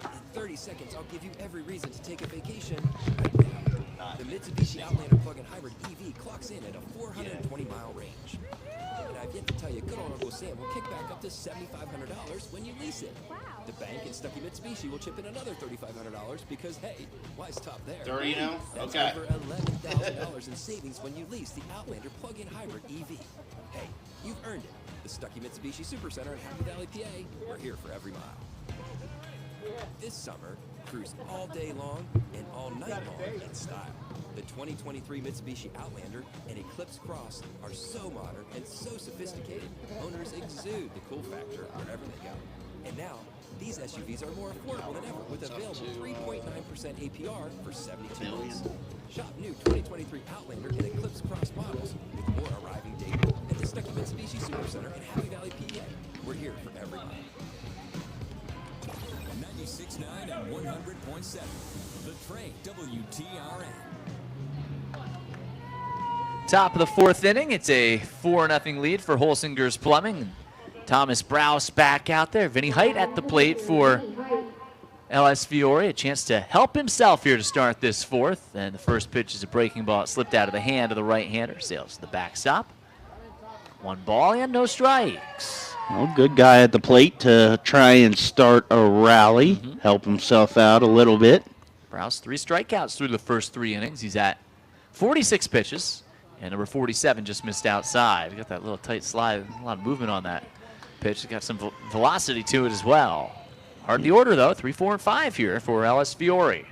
Speaker 5: In 30 seconds, I'll give you every reason to take a vacation right now. The Mitsubishi Outlander plug-in hybrid EV clocks in at a 420-mile range. And I've yet to tell you, good old Uncle Sam will kick back up to $7,500 when you lease it. The bank and Stuckey Mitsubishi will chip in another $3,500 because, hey, why stop there? That's over $11,000 in savings when you lease the Outlander plug-in hybrid EV. Hey, you've earned it. The Stuckey Mitsubishi Supercenter in Happy Valley, PA. We're here for every mile. This summer, cruise all day long and all night long in style. The 2023 Mitsubishi Outlander and Eclipse Cross are so modern and so sophisticated, owners exude the cool factor wherever they go. And now, these SUVs are more affordable than ever with available 3.9% APR for 72 months. Shop new 2023 Outlander and Eclipse Cross models with more arriving daily at the Stuckey Mitsubishi Supercenter in Happy Valley, PA. We're here for every mile.
Speaker 7: 96.9 and 100.7. The Train, WTRN.
Speaker 2: Top of the fourth inning. It's a 4-0 lead for Holsinger's Plumbing. Thomas Browse back out there. Vinny Height at the plate for LS Fiore. A chance to help himself here to start this fourth. And the first pitch is a breaking ball. It slipped out of the hand of the right-hander. Sails to the backstop. 1 ball and no strikes.
Speaker 3: Well, good guy at the plate to try and start a rally, help himself out a little bit.
Speaker 2: Browse 3 strikeouts through the first 3 innings. He's at 46 pitches. And number 47 just missed outside. Got that little tight slide. A lot of movement on that pitch. It's got some velocity to it as well. Hard the order, though. 3, 4, and 5 here for LS Fiore.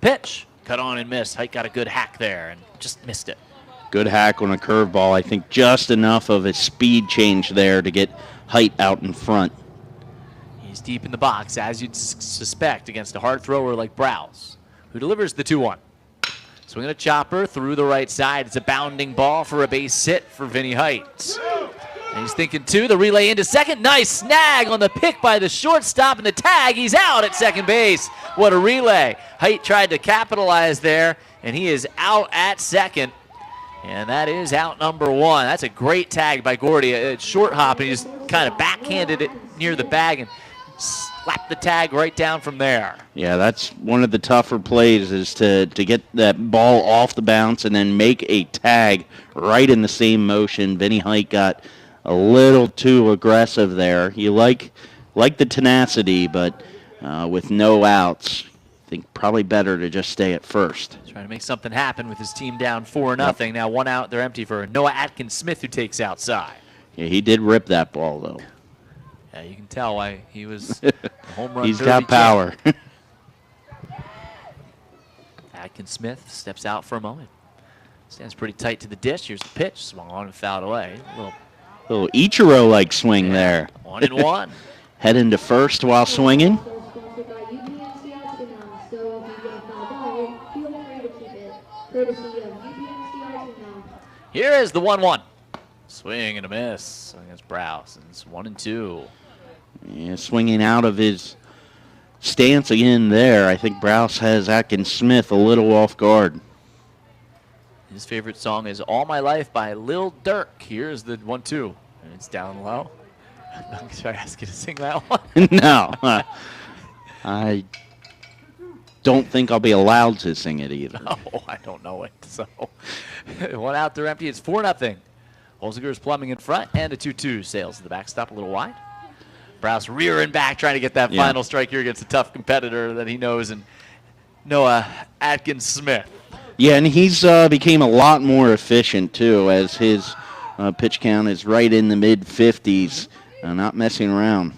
Speaker 2: Pitch. Cut on and missed. Height got a good hack there and just missed it.
Speaker 3: Good hack on a curveball. I think just enough of a speed change there to get Height out in front.
Speaker 2: He's deep in the box, as you'd suspect, against a hard thrower like Browse, who delivers the 2-1. Swinging a chopper through the right side. It's a bounding ball for a base hit for Vinny Height. And he's thinking 2. The relay into second. Nice snag on the pick by the shortstop and the tag. He's out at second base. What a relay. Height tried to capitalize there, and he is out at second. And that is out number 1. That's a great tag by Gordy. It's short hop, and he just kind of backhanded it near the bag and slapped the tag right down from there.
Speaker 3: Yeah, that's one of the tougher plays is to get that ball off the bounce and then make a tag right in the same motion. Vinny Height got a little too aggressive there. You like the tenacity, but with no outs, I think probably better to just stay at first.
Speaker 2: Trying to make something happen with his team down 4-0. Yep. Now 1 out, they're empty for Noah Atkins-Smith, who takes outside.
Speaker 3: Yeah, he did rip that ball, though.
Speaker 2: Yeah, you can tell why he was a home run.
Speaker 3: He's got power.
Speaker 2: Atkins-Smith steps out for a moment. Stands pretty tight to the dish. Here's the pitch. Swung on and fouled away.
Speaker 3: Little Ichiro-like swing there.
Speaker 2: 1-1.
Speaker 3: Head into first while swinging.
Speaker 2: Here is the 1-1. Swing and a miss against Browse. And it's 1-2.
Speaker 3: Yeah, swinging out of his stance again there. I think Browse has Atkins-Smith a little off guard.
Speaker 2: His favorite song is All My Life by Lil Durk. Here's the 1-2. And it's down low. Should I ask you to sing that one?
Speaker 3: No. I don't think I'll be allowed to sing it either.
Speaker 2: Oh, I don't know it. So, 1 out there empty. It's 4-0. Holsinger's Plumbing in front, and a 2-2 sails to the backstop a little wide. Browse rearing back, trying to get that final strike here against a tough competitor that he knows, and Noah Atkins-Smith.
Speaker 3: Yeah, and he's became a lot more efficient, too, as his pitch count is right in the mid-50s, not messing around.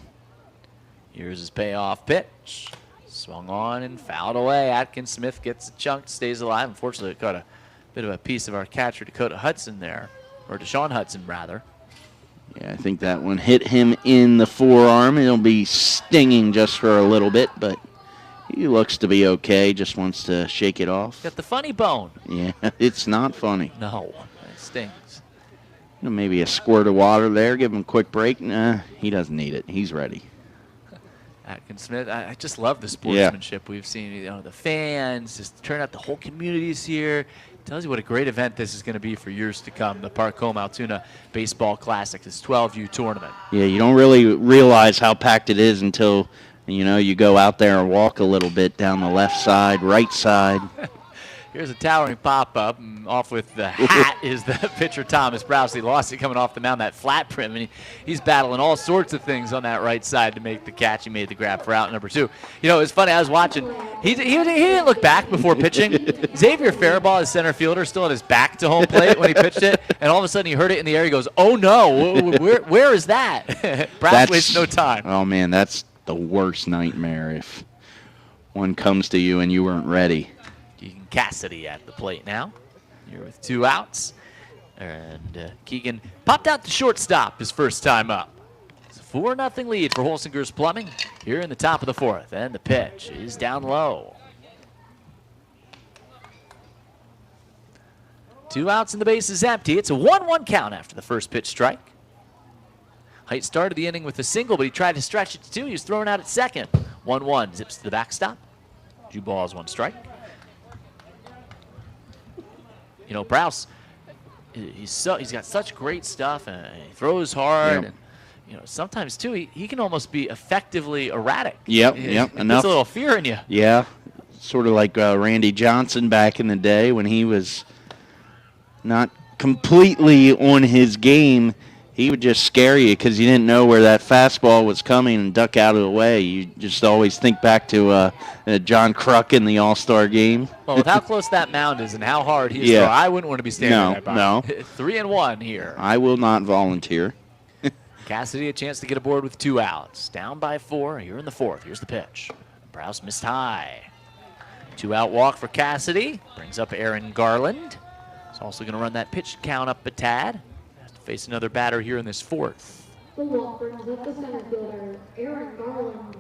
Speaker 2: Here's his payoff pitch. Swung on and fouled away. Atkins-Smith gets a chunk, stays alive. Unfortunately, it caught a bit of a piece of our catcher, Dakota Hudson there, or Deshaun Hudson, rather.
Speaker 3: Yeah, I think that one hit him in the forearm. It'll be stinging just for a little bit, but he looks to be okay. Just wants to shake it off.
Speaker 2: Got the funny bone.
Speaker 3: Yeah, it's not funny.
Speaker 2: No, it stings.
Speaker 3: Maybe a squirt of water there. Give him a quick break. Nah, he doesn't need it. He's ready.
Speaker 2: Atkins-Smith, I just love the sportsmanship we've seen. You know, the fans, just turn out, the whole community's here. Tells you what a great event this is going to be for years to come. The Park Home Altoona Baseball Classic, this 12U tournament.
Speaker 3: Yeah, you don't really realize how packed it is until, you go out there and walk a little bit down the left side, right side.
Speaker 2: Here's a towering pop-up, and off with the hat is the pitcher Thomas Browse. He lost it coming off the mound, that flat prim, and he's battling all sorts of things on that right side to make the catch. He made the grab for out number 2. You know, it's funny, I was watching. He didn't look back before pitching. Xavier Faribault, his center fielder, still had his back to home plate when he pitched it, and all of a sudden he heard it in the air. He goes, oh, no, where is that? Browse wastes no time.
Speaker 3: Oh, man, that's the worst nightmare if one comes to you and you weren't ready.
Speaker 2: Cassidy at the plate now. Here with 2 outs. And Keegan popped out the shortstop his first time up. It's a 4-0 lead for Holsinger's Plumbing here in the top of the 4th. And the pitch is down low. 2 outs and the base is empty. It's a 1-1 count after the first pitch strike. Height started the inning with a single, but he tried to stretch it to 2. He was thrown out at second. 1-1 zips to the backstop. 2 balls, 1 strike. You know, Browse, he's got such great stuff, and he throws hard.
Speaker 3: Yep.
Speaker 2: And, sometimes, too, he can almost be effectively erratic.
Speaker 3: Yep.
Speaker 2: It
Speaker 3: Enough.
Speaker 2: puts a little fear in you.
Speaker 3: Yeah, sort of like Randy Johnson back in the day when he was not completely on his game. He would just scare you because you didn't know where that fastball was coming and duck out of the way. You just always think back to John Kruk in the All-Star game.
Speaker 2: Well, with how close that mound is and how hard he is, yeah. I wouldn't want to be standing there.
Speaker 3: No.
Speaker 2: 3-1 here.
Speaker 3: I will not volunteer.
Speaker 2: Cassidy a chance to get aboard with 2 outs. Down by 4 here in the 4th. Here's the pitch. Browse missed high. 2-out walk for Cassidy. Brings up Aaron Garland. He's also going to run that pitch count up a tad. Face another batter here in this 4th.
Speaker 4: The walk brings up the center fielder, Aaron Garland.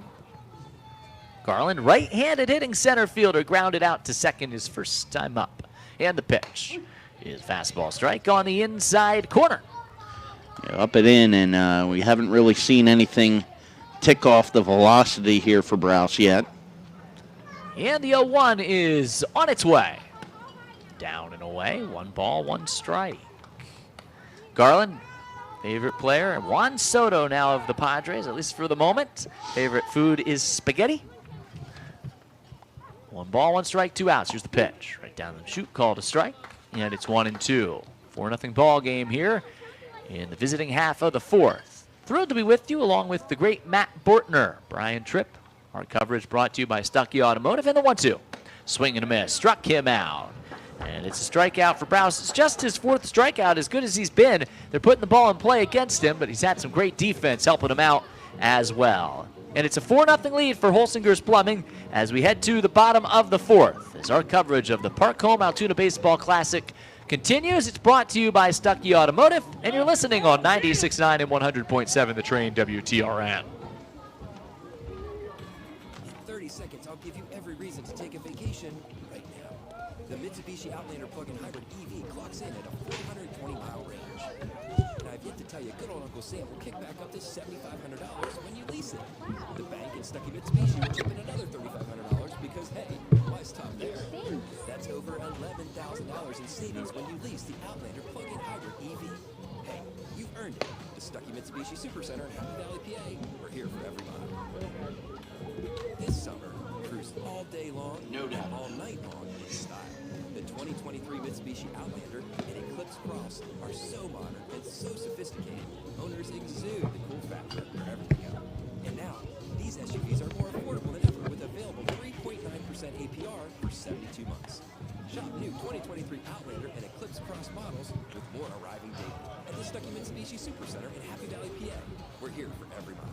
Speaker 2: Garland, right-handed hitting center fielder, grounded out to second his first time up. And the pitch is fastball strike on the inside corner.
Speaker 3: Yeah, up and in, and we haven't really seen anything tick off the velocity here for Browse yet.
Speaker 2: And the 0-1 is on its way. Down and away, 1 ball, 1 strike. Garland, favorite player. Juan Soto now of the Padres, at least for the moment. Favorite food is spaghetti. 1 ball, 1 strike, 2 outs. Here's the pitch. Right down the chute, called a strike. And it's 1-2. 4-0 ball game here in the visiting half of the 4th. Thrilled to be with you along with the great Matt Bortner. Brian Tripp. Our coverage brought to you by Stuckey Automotive. And the 1-2. Swing and a miss. Struck him out. And it's a strikeout for Browse. It's just his 4th strikeout, as good as he's been. They're putting the ball in play against him, but he's had some great defense helping him out as well. And it's a 4-0 lead for Holsinger's Plumbing as we head to the bottom of the 4th. As our coverage of the Park Home Altoona Baseball Classic continues, it's brought to you by Stuckey Automotive, and you're listening on 96.9 and 100.7 The Train WTRN.
Speaker 5: 30 seconds, I'll give you every reason to take a vacation right now. The Mitsubishi Outlander plug-in hybrid EV clocks in at a 420-mile range. And I've yet to tell you, good old Uncle Sam will kick back up to $7,500 when you lease it. The bank and Stuckey Mitsubishi will chip in another $3,500 because, hey, why stop there? That's over $11,000 in savings when you lease the Outlander plug-in hybrid EV. Hey, you earned it. The Stuckey Mitsubishi Supercenter in Happy Valley, PA. We're here for every mile. This summer, cruise all day long,
Speaker 3: No doubt.
Speaker 5: and all night long in style. The 2023 Mitsubishi Outlander and Eclipse Cross are so modern and so sophisticated. Owners exude the cool factor wherever they go. And now, these SUVs are more affordable than ever with available 3.9% APR for 72 months. Shop new 2023 Outlander and Eclipse Cross models with more arriving daily at the Stuckey Mitsubishi Supercenter in Happy Valley, PA. We're here for every mile.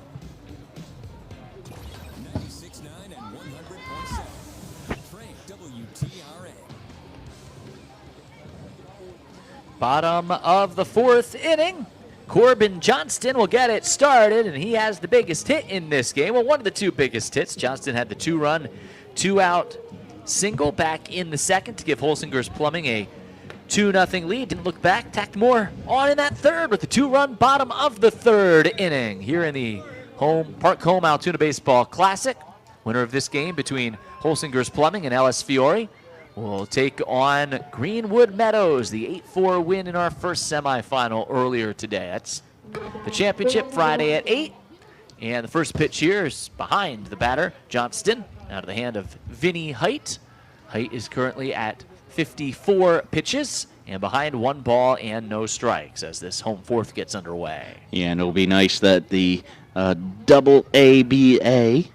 Speaker 7: 96.9 and 100.7. Train WTRN.
Speaker 2: Bottom of the fourth inning. Corbin Johnston will get it started, and he has the biggest hit in this game. Well, one of the two biggest hits. Johnston had the 2-run, 2-out single back in the second to give Holsinger's Plumbing a 2-0 lead. Didn't look back, tacked more on in that third with the 2-run bottom of the third inning here in the Park Home Altoona Baseball Classic. Winner of this game between Holsinger's Plumbing and LS Fiore will take on Greenwood Meadows, the 8-4 win in our first semifinal earlier today. That's the championship Friday at 8. And the first pitch here is behind the batter, Johnston, out of the hand of Vinny Height. Height is currently at 54 pitches and behind 1 ball and no strikes as this home fourth gets underway.
Speaker 3: Yeah, and it'll be nice that the AABA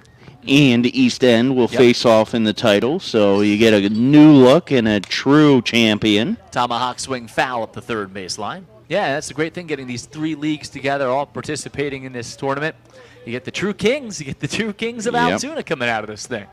Speaker 3: and East End will face off in the title, so you get a new look and a true champion.
Speaker 2: Tomahawk swing foul up the third baseline. Yeah, that's the great thing, getting these 3 leagues together, all participating in this tournament. You get the true kings. You get the true kings of Altoona coming out of this thing.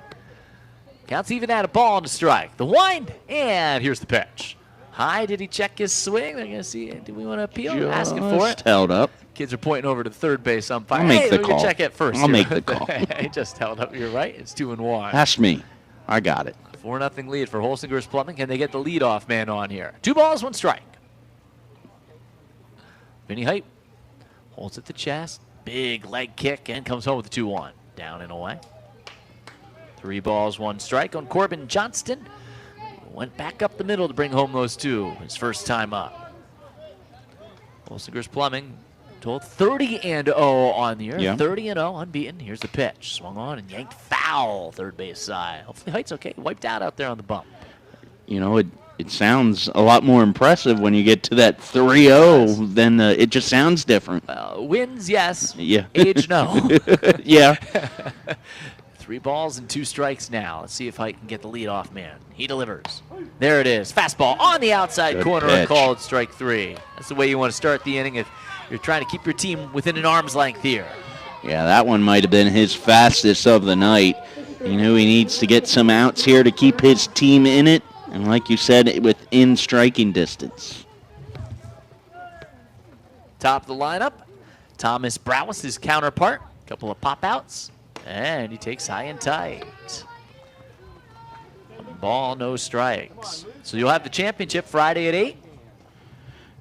Speaker 2: Counts even at a ball and a strike. The wind, and here's the pitch. High, did he check his swing? They're going to see, do we want to appeal? Asking for it.
Speaker 3: Held up.
Speaker 2: Kids are pointing over to the third base umpire.
Speaker 3: I'll make the call.
Speaker 2: Check it first.
Speaker 3: I'll make the call.
Speaker 2: He just held up. You're right. It's 2-1.
Speaker 3: Ask me. I got it.
Speaker 2: 4-0 lead for Holsinger's Plumbing. Can they get the leadoff man on here? 2 balls, 1 strike. Vinny Height holds at the chest. Big leg kick and comes home with the 2-1. Down and away. 3 balls, 1 strike on Corbin Johnston. Went back up the middle to bring home those 2. His first time up. Holsinger's Plumbing told 30-0 on the year. 30-0 unbeaten. Here's the pitch. Swung on and yanked foul third base side. Hopefully Height's okay. Wiped out there on the bump.
Speaker 3: You know, it sounds a lot more impressive when you get to that 3-0 than it just sounds different.
Speaker 2: Wins, yes.
Speaker 3: Yeah.
Speaker 2: Age, no.
Speaker 3: Yeah.
Speaker 2: 3 balls and 2 strikes now. Let's see if Height can get the leadoff man. He delivers. There it is. Fastball on the outside
Speaker 3: Good
Speaker 2: corner,
Speaker 3: pitch.
Speaker 2: called strike 3. That's the way you want to start the inning if you're trying to keep your team within an arm's length here.
Speaker 3: Yeah, that one might have been his fastest of the night. You know, he needs to get some outs here to keep his team in it. And like you said, within striking distance.
Speaker 2: Top of the lineup, Thomas Browse, his counterpart. Couple of pop-outs. And he takes high and tight. 1 ball, no strikes. So you'll have the championship Friday at 8.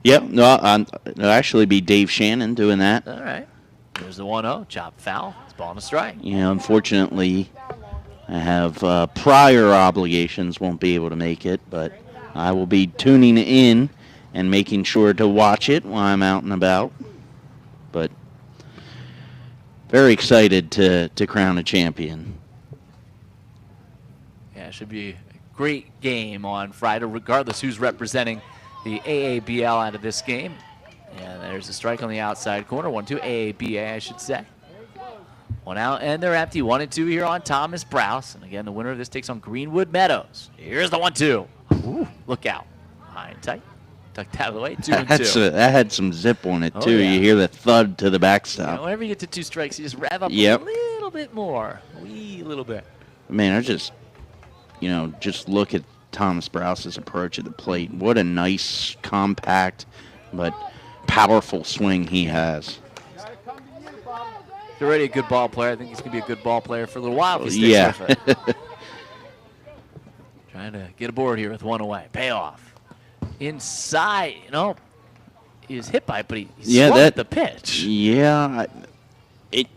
Speaker 3: Yep, no, it'll actually be Dave Shannon doing that.
Speaker 2: All right. There's the 1-0, chop foul. It's ball and a strike.
Speaker 3: You know, unfortunately, I have prior obligations, won't be able to make it, but I will be tuning in and making sure to watch it while I'm out and about. But very excited to crown a champion.
Speaker 2: Yeah, it should be a great game on Friday, regardless who's representing the AABL out of this game. And there's a strike on the outside corner. 1-2, AABA, I should say. 1 out, and they're empty. 1-2 here on Thomas Browse. And again, the winner of this takes on Greenwood Meadows. Here's the 1-2. Ooh, look out. High and tight. Tucked out of the way. 2-2.
Speaker 3: That had some zip on it, too.
Speaker 2: Yeah.
Speaker 3: You hear the thud to the backstop.
Speaker 2: Whenever you get to 2 strikes, you just rev up a little bit more. A wee little bit.
Speaker 3: Man, just look at Thomas Browse's approach at the plate. What a nice, compact, but powerful swing he has.
Speaker 2: He's already a good ball player. I think he's going to be a good ball player for a little while if he sticks with it. Trying to get aboard here with 1 away. Payoff. Inside, he was hit by it, but he swung at the pitch.
Speaker 3: Yeah. It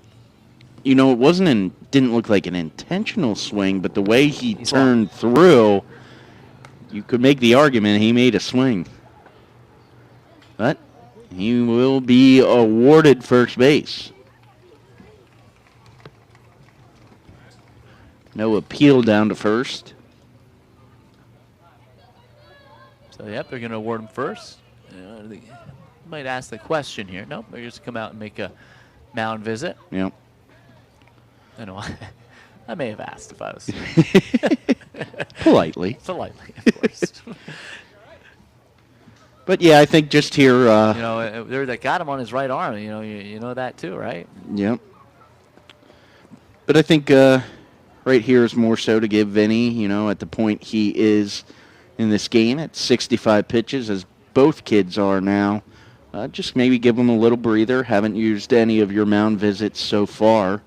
Speaker 3: didn't look like an intentional swing, but the way he turned through, you could make the argument he made a swing. But He will be awarded first base. No appeal down to first.
Speaker 2: So, yep, they're going to award him first. They might ask the question here. Nope, they're just come out and make a mound visit.
Speaker 3: Yep.
Speaker 2: I know. I may have asked if I was.
Speaker 3: Politely.
Speaker 2: Politely, of course.
Speaker 3: But yeah, I think just here.
Speaker 2: They got him on his right arm. You know that too, right?
Speaker 3: Yep. But I think right here is more so to give Vinny, at the point he is in this game at 65 pitches, as both kids are now. Just maybe give them a little breather. Haven't used any of your mound visits so far.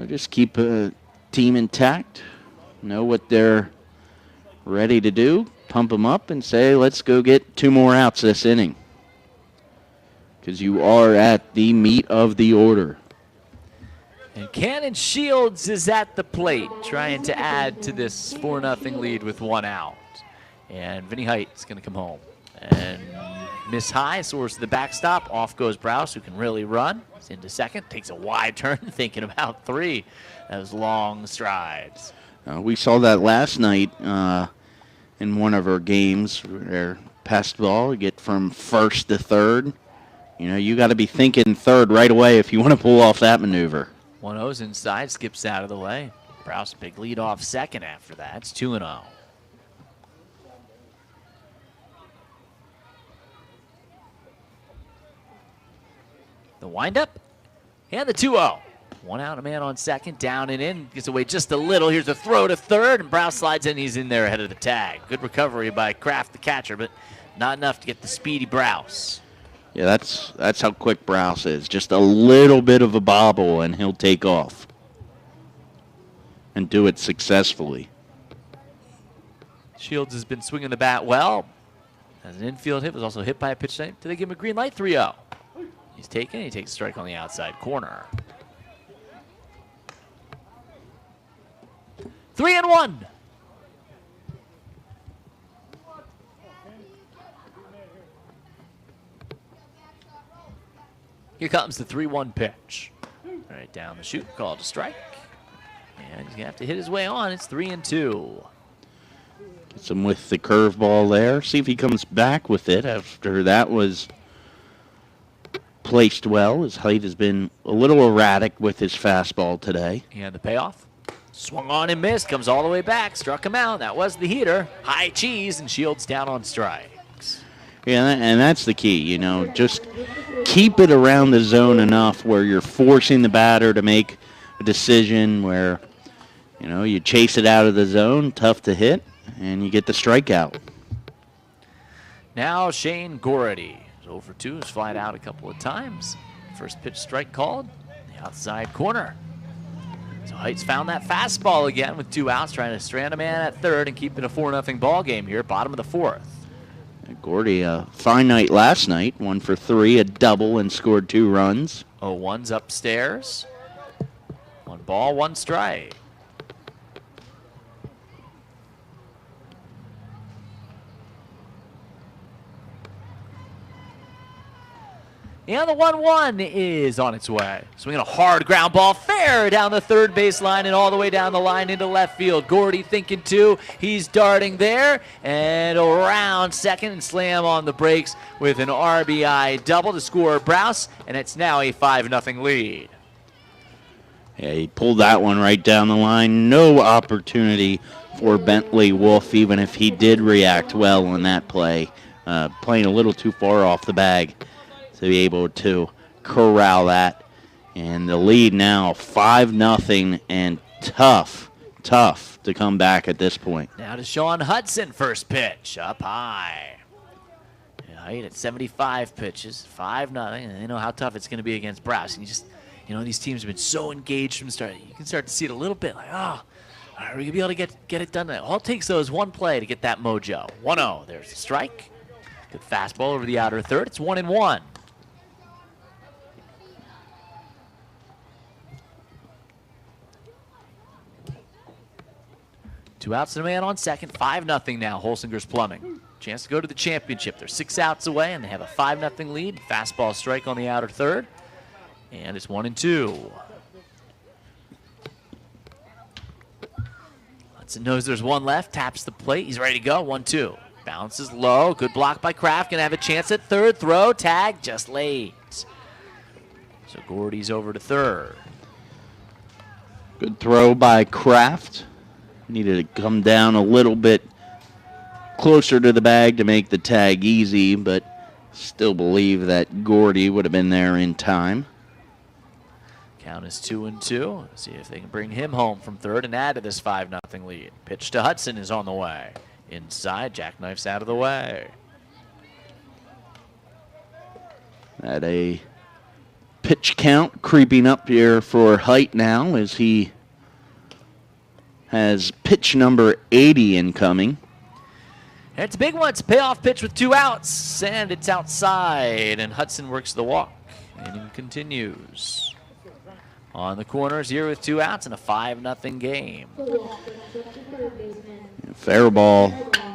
Speaker 3: Just keep a team intact. Know what they're ready to do. Pump them up and say, let's go get 2 more outs this inning. Because you are at the meat of the order.
Speaker 2: And Cannon Shields is at the plate, trying to add to this 4-0 lead with 1 out. And Vinny Height's going to come home. And miss high, soars to the backstop. Off goes Browse, who can really run. He's into second, takes a wide turn, thinking about 3. Those long strides.
Speaker 3: We saw that last night in one of our games. Where pass the ball, get from first to third. You got to be thinking third right away if you want to pull off that maneuver.
Speaker 2: 1-0's inside, skips out of the way. Browse big lead off second after that. It's 2-0. The windup and the 2-0. 1 out, a man on second, down and in. Gets away just a little. Here's a throw to third, and Browse slides in. He's in there ahead of the tag. Good recovery by Kraft, the catcher, but not enough to get the speedy Browse.
Speaker 3: Yeah, that's how quick Browse is. Just a little bit of a bobble, and he'll take off and do it successfully.
Speaker 2: Shields has been swinging the bat well. As an infield hit, was also hit by a pitch snipe. Do they give him a green light? 3-0. He's taken. He takes a strike on the outside corner. 3-1. Here comes the 3-1 pitch. Right down the chute, called a strike. And he's going to have to hit his way on. It's 3-2.
Speaker 3: Gets him with the curveball there. See if he comes back with it after that was placed well. His height has been a little erratic with his fastball today.
Speaker 2: And the payoff. Swung on and missed. Comes all the way back. Struck him out. That was the heater. High cheese, and Shields down on strikes.
Speaker 3: Yeah, and that's the key, just keep it around the zone enough where you're forcing the batter to make a decision where, you chase it out of the zone, tough to hit, and you get the strikeout.
Speaker 2: Now Shane Gority. 0-2, has flied out a couple of times. First pitch strike called. The outside corner. So Heights found that fastball again with 2 outs, trying to strand a man at third and keep it a 4-0 ball game here, bottom of the 4th.
Speaker 3: Gordy, a fine night last night. 1 for 3, a double, and scored 2 runs.
Speaker 2: 0-1's upstairs. 1 ball, 1 strike. And the 1-1 is on its way. Swinging a hard ground ball fair down the third base line and all the way down the line into left field. Gordy thinking 2. He's darting there and around second and slam on the brakes with an RBI double to score Browse, and it's now a 5-0 lead.
Speaker 3: Yeah, he pulled that one right down the line. No opportunity for Bentley Wolf, even if he did react well in that play. Playing a little too far off the bag to be able to corral that. And the lead now 5-0, and tough to come back at this point.
Speaker 2: Now to Sean Hudson, first pitch, up high. Height at 75 pitches, 5-0, and they know how tough it's going to be against Browse. And you just, these teams have been so engaged from the start. You can start to see it a little bit like, are we going to be able to get it done? All it takes, though, is 1 play to get that mojo. 1-0, there's the strike. Good fastball over the outer third. It's 1-1. Two outs and a man on second. 5-0 now. Holsinger's plumbing. chance to go to the championship. They're 6 outs away, and they have a 5-0 lead. Fastball strike on the outer third, and it's 1-2. Hudson knows there's one left, taps the plate. He's ready to go. 1-2. Bounces low. Good block by Kraft. Gonna have a chance at third. Throw, tag, just late. So Gordy's over to third.
Speaker 3: Good throw by Kraft. Needed to come down a little bit closer to the bag to make the tag easy, but still believe that Gordy would have been there in time.
Speaker 2: Count is 2-2. See if they can bring him home from third and add to this 5-0 lead. Pitch to Hudson is on the way. Inside, jackknife's out of the way.
Speaker 3: At a pitch count creeping up here for Height now as he has pitch number 80 incoming.
Speaker 2: And it's a big one. It's a payoff pitch with 2 outs, and it's outside, and Hudson works the walk. Inning continues. On the corners here with 2 outs and a 5-0 game.
Speaker 3: Fair ball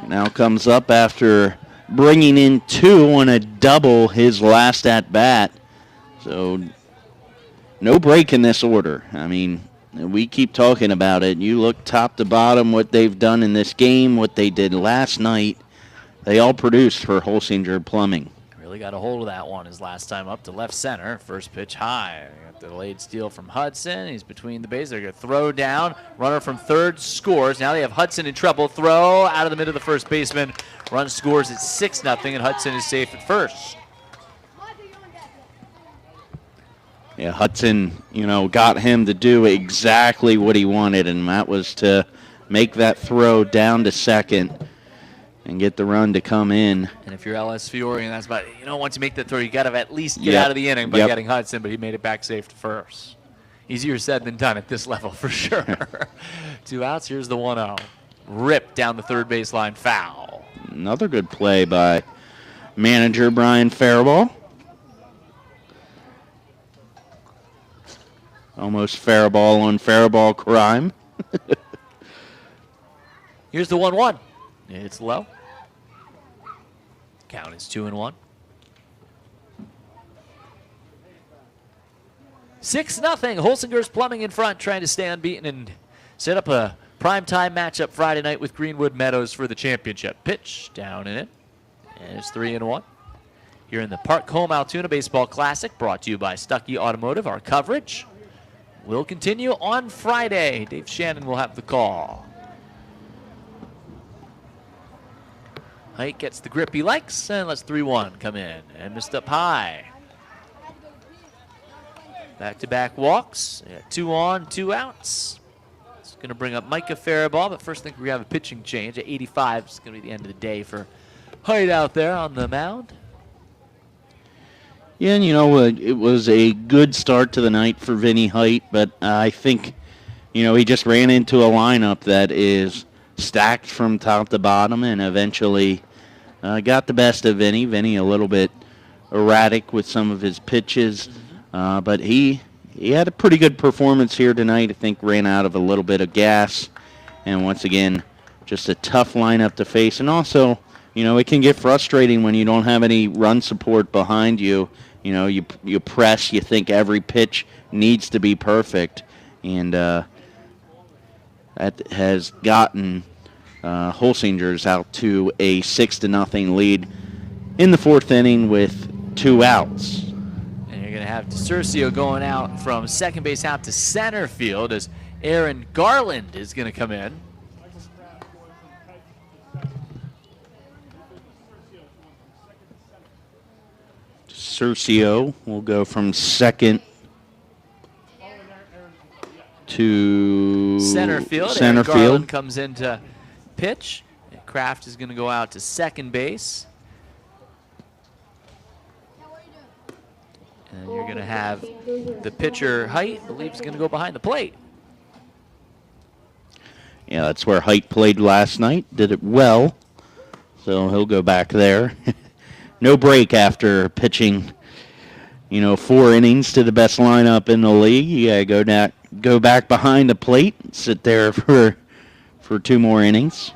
Speaker 3: now comes up after bringing in 2 on a double his last at bat. So no break in this order. I mean, we keep talking about it. You look top to bottom what they've done in this game, what they did last night. They all produced for Holsinger Plumbing.
Speaker 2: Really got a hold of that one his last time up to left center. First pitch high. Got the delayed steal from Hudson. He's between the bases. They're going to throw down. Runner from third scores. Now they have Hudson in trouble. Throw out of the middle of the first baseman. Run scores at 6-0, and Hudson is safe at first.
Speaker 3: Yeah, Hudson, got him to do exactly what he wanted, and that was to make that throw down to second and get the run to come in.
Speaker 2: And if you're LS Fiore, and that's about, once you make that throw, you got to at least get out of the inning by getting Hudson, but he made it back safe to first. Easier said than done at this level for sure. 2 outs, here's the 1-0. Ripped down the third baseline, foul.
Speaker 3: Another good play by manager Brian Faribault. Almost Faribault on Faribault crime.
Speaker 2: Here's the 1-1. It's low. Count is 2-1. 6-0. Holsinger's Plumbing in front, trying to stay unbeaten and set up a primetime matchup Friday night with Greenwood Meadows for the championship. Pitch down in it. And it's 3-1. Here in the Park Home Altoona Baseball Classic, brought to you by Stuckey Automotive. Our coverage will continue on Friday. Dave Shannon will have the call. Height gets the grip he likes, and lets 3-1 come in. And missed up high. Back-to-back walks. 2 on, 2 outs. It's going to bring up Micah Faribault, but first I think we have a pitching change at 85. It's going to be the end of the day for Height out there on the mound.
Speaker 3: Yeah, and it was a good start to the night for Vinny Height, but I think, he just ran into a lineup that is stacked from top to bottom and eventually got the best of Vinny. Vinny a little bit erratic with some of his pitches, but he had a pretty good performance here tonight. I think ran out of a little bit of gas, and once again, just a tough lineup to face. And also, it can get frustrating when you don't have any run support behind you. You press, you think every pitch needs to be perfect, and that has gotten Holsinger's out to a 6-0 lead in the 4th inning with 2 outs.
Speaker 2: And you're going to have DeCurcio going out from second base out to center field as Aaron Garland is going to come in.
Speaker 3: DeCurcio will go from second to
Speaker 2: center field. Aaron Garland comes in to pitch. Kraft is going to go out to second base. And you're going to have the pitcher, Height, I believe is going to go behind the plate.
Speaker 3: Yeah, that's where Height played last night. Did it well. So he'll go back there. No break after pitching, 4 innings to the best lineup in the league. You gotta go back behind the plate, sit there for 2 more innings.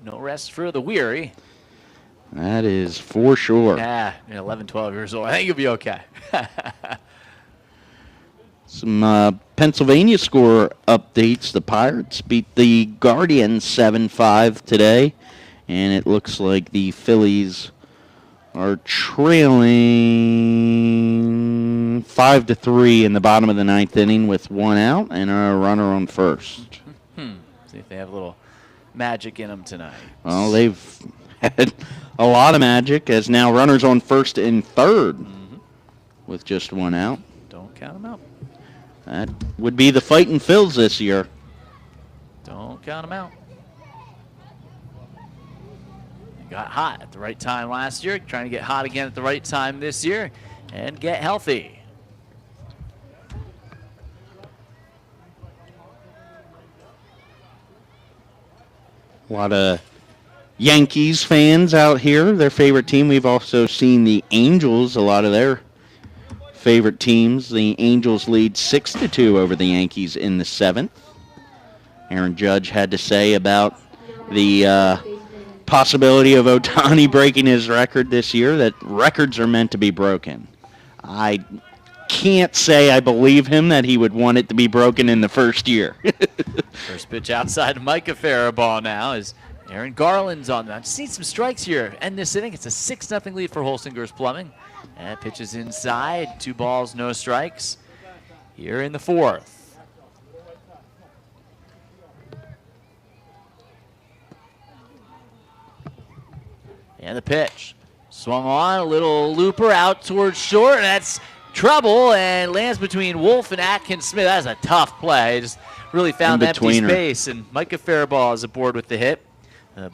Speaker 2: no rest for the weary.
Speaker 3: That is for sure.
Speaker 2: Yeah, 11, 12 years old. I think you'll be okay.
Speaker 3: Some Pennsylvania score updates. The Pirates beat the Guardians 7-5 today, and it looks like the Phillies are trailing 5-3 in the bottom of the ninth inning with one out and a runner on first.
Speaker 2: See if they have a little magic in them tonight.
Speaker 3: Well, they've had a lot of magic as now runners on first and third with just one out.
Speaker 2: Don't count them out.
Speaker 3: That would be the Fightin' Phils this year.
Speaker 2: Don't count them out. They got hot at the right time last year, trying to get hot again at the right time this year and get healthy.
Speaker 3: A lot of Yankees fans out here, their favorite team. We've also seen the Angels, a lot of their favorite teams. The Angels lead 6-2 over the Yankees in the seventh. Aaron Judge had to say about the possibility of Ohtani breaking his record this year, that records are meant to be broken. I can't say I believe him that he would want it to be broken in the first year.
Speaker 2: First pitch outside of Micah Faraball now is Aaron Garland's on that. Just need some strikes here. End this inning. It's a 6-0 lead for Holsinger's Plumbing. And pitches inside. 2 balls, no strikes. Here in the fourth. And the pitch. Swung on, a little looper out towards short, and that's trouble, and lands between Wolf and Atkins Smith. That's a tough play. Just really found empty space, and Micah Faraball is aboard with the hit.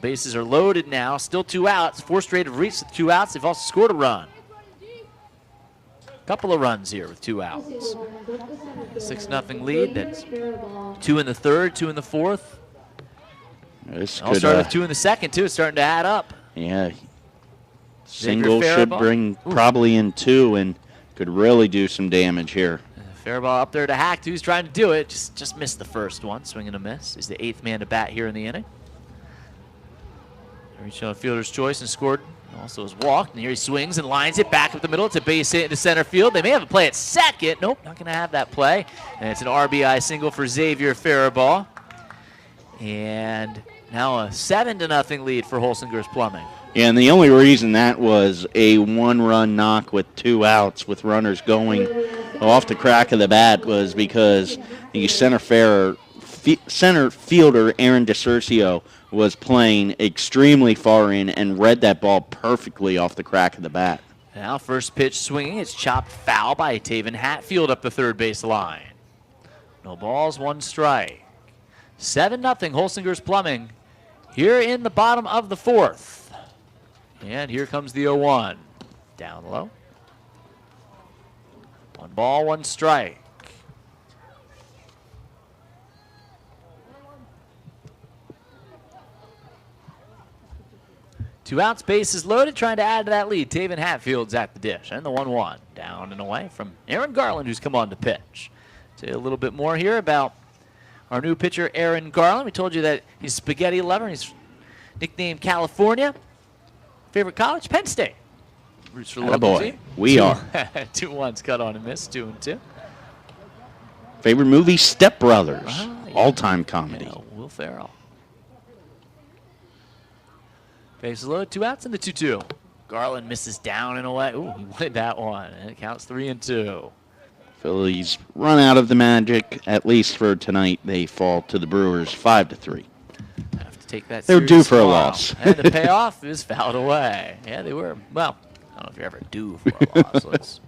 Speaker 2: Bases are loaded now. Still 2 outs. 4 straight have reached the 2 outs. They've also scored a run. Couple of runs here with 2 outs. 6-0 lead. That's 2 in the third, 2 in the fourth.
Speaker 3: This
Speaker 2: I'll start with 2 in the second, too. It's starting to add up.
Speaker 3: Yeah. Single should bring probably in 2 and could really do some damage here.
Speaker 2: Faraball up there to hack, too. He's trying to do it. Just missed the first one. Swing and a miss. He's the 8th man to bat here in the inning. Reached on a fielder's choice and scored. Also has walked. And here he swings and lines it back up the middle. It's a base hit into center field. They may have a play at second. Nope, not going to have that play. And it's an RBI single for Xavier Faraball. And now a 7-0 lead for Holsinger's Plumbing.
Speaker 3: Yeah, and the only reason that was a 1-run knock with 2 outs with runners going off the crack of the bat was because the center fielder Aaron DeCercio was playing extremely far in and read that ball perfectly off the crack of the bat.
Speaker 2: Now first pitch swinging. It's chopped foul by Taven Hatfield up the third base line. No balls, 1 strike. 7-0 Holsinger's Plumbing here in the bottom of the fourth. And here comes the 0-1. Down low. 1 ball, 1 strike. Two outs, bases loaded, trying to add to that lead. Taven Hatfield's at the dish. And the 1-1. Down and away from Aaron Garland, who's come on to pitch. Say a little bit more here about our new pitcher, Aaron Garland. We told you that he's a spaghetti lover. He's nicknamed California. Favorite college? Penn State. Roots for the local team.
Speaker 3: We are.
Speaker 2: 2-1's cut on and miss. 2-2.
Speaker 3: Favorite movie? Step Brothers. All-time comedy.
Speaker 2: Yeah, Will Ferrell. Bases loaded, 2 outs, and the 2-2. Garland misses down and away. Ooh, he wanted that one, and it counts 3-2.
Speaker 3: Phillies run out of the magic, at least for tonight. They fall to the Brewers 5-3.
Speaker 2: Have to take that.
Speaker 3: They're due for a loss.
Speaker 2: And the payoff is fouled away. Yeah, they were. Well, I don't know if you're ever due for a loss.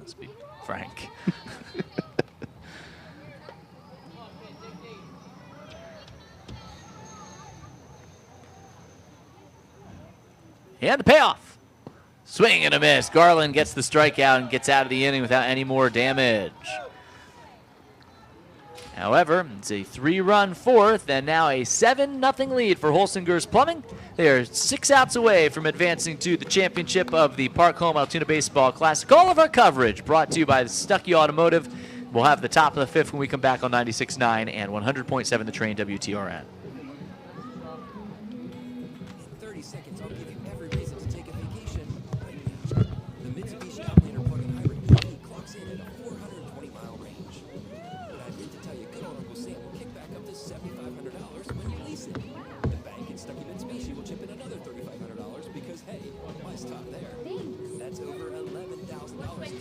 Speaker 2: Let's be frank. And the payoff. Swing and a miss. Garland gets the strikeout and gets out of the inning without any more damage. However, it's a 3-run fourth and now a 7-0 lead for Holsinger's Plumbing. They are 6 outs away from advancing to the championship of the Park Home Altoona Baseball Classic. All of our coverage brought to you by the Stuckey Automotive. We'll have the top of the 5th when we come back on 96.9 and 100.7 The Train WTRN.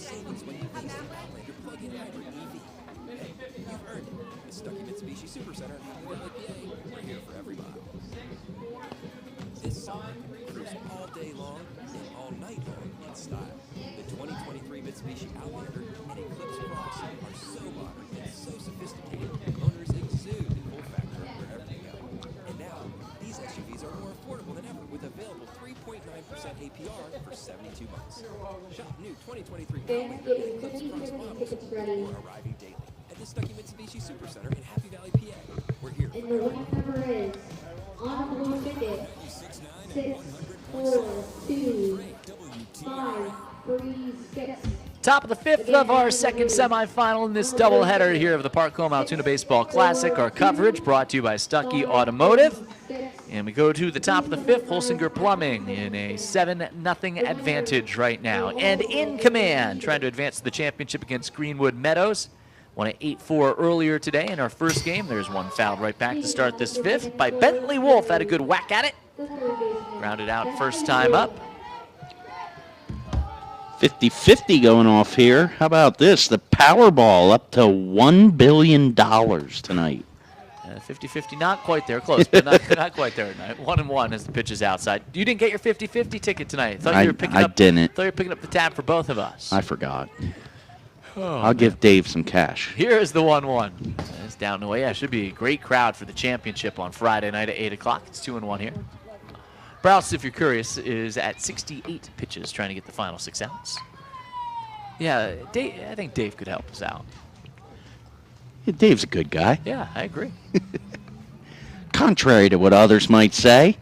Speaker 5: savings when you lease the Outlander plug-in hybrid EV. Hey, you've earned it. The Stuckey Mitsubishi Supercenter in Happy Valley, PA. We're here for every mile. This summer, cruise all day long and all night long in style. The 2023 Mitsubishi Outlander and Eclipse Cross are so modern and so sophisticated, owners exude the cool factor wherever you go. And now, these SUVs are more affordable than ever with available 3.9% APR for 72 months. Shop new 2023 Outlander and Eclipse Cross models are arriving daily at the Stuckey Mitsubishi Supercenter in Happy Valley, PA. We're here.
Speaker 4: And the winning number is on the blue ticket 6, 4, 2, 5, 3, 6.
Speaker 2: Top of the fifth of our second semifinal in this doubleheader here of the Park Home Altoona Baseball Classic. Our coverage brought to you by Stuckey Automotive. And we go to the top of the fifth, Holsinger Plumbing in a 7-0 advantage right now. And in command, trying to advance to the championship against Greenwood Meadows. Won at 8-4 earlier today in our first game. There's one fouled right back to start this fifth by Bentley Wolf. Had a good whack at it. Grounded out first time up.
Speaker 3: 50-50 going off here. How about this? The Powerball up to $1 billion tonight.
Speaker 2: 50-50, not quite there. Close, but not quite there tonight. 1-1 as the pitch is outside. You didn't get your 50-50 ticket tonight.
Speaker 3: I didn't.
Speaker 2: Thought you were picking up the tab for both of us.
Speaker 3: I forgot. I'll give Dave some cash.
Speaker 2: Here's the 1-1. It's down the way. Yeah, should be a great crowd for the championship on Friday night at 8 o'clock. It's 2-1 here. Browse, if you're curious, is at 68 pitches trying to get the final 6 outs. Yeah, I think Dave could help us out.
Speaker 3: Yeah, Dave's a good guy.
Speaker 2: Yeah, I agree.
Speaker 3: Contrary to what others might say.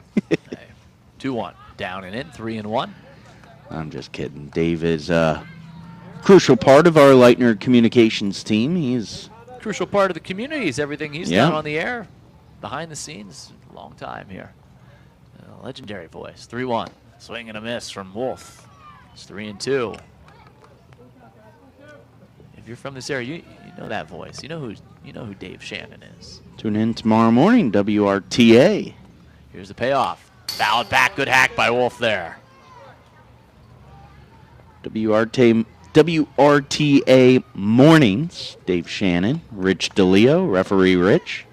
Speaker 2: 2-1. Down and in, 3-1.
Speaker 3: I'm just kidding. Dave is a crucial part of our Leitner Communications team. He's
Speaker 2: crucial part of the community. Is everything he's done on the air, behind the scenes. Long time here. A legendary voice. 3-1. Swing and a miss from Wolf. It's 3-2. If you're from this area, you know that voice. You know who Dave Shannon is.
Speaker 3: Tune in tomorrow morning, WRTA.
Speaker 2: Here's the payoff. Fouled back. Good hack by Wolf there.
Speaker 3: WRTA mornings. Dave Shannon, Rich DeLeo, referee Rich.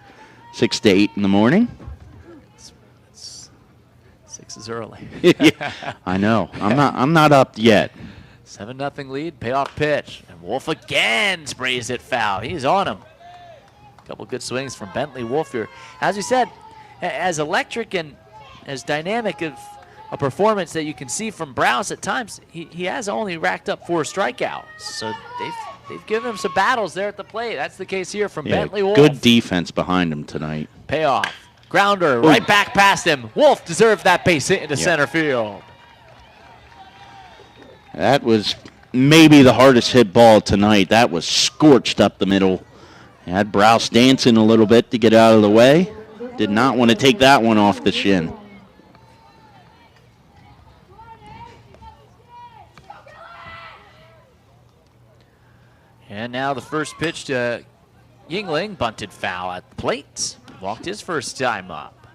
Speaker 3: 6 to 8 in the morning.
Speaker 2: 6 is early.
Speaker 3: Yeah, I know. I'm not up yet.
Speaker 2: 7-0 lead, payoff pitch. And Wolf again sprays it foul. He's on him. A couple good swings from Bentley Wolf here. As we said, as electric and as dynamic of a performance that you can see from Browse at times, he has only racked up 4 strikeouts. So they've given him some battles there at the plate. That's the case here from Bentley Wolf.
Speaker 3: Good defense behind him tonight.
Speaker 2: Payoff. Grounder right back past him. Wolf deserved that base hit into center field.
Speaker 3: That was maybe the hardest hit ball tonight. That was scorched up the middle. Had Browse dancing a little bit to get out of the way. Did not want to take that one off the shin.
Speaker 2: And now the first pitch to Yingling. Bunted foul at the plate. Walked his first time up.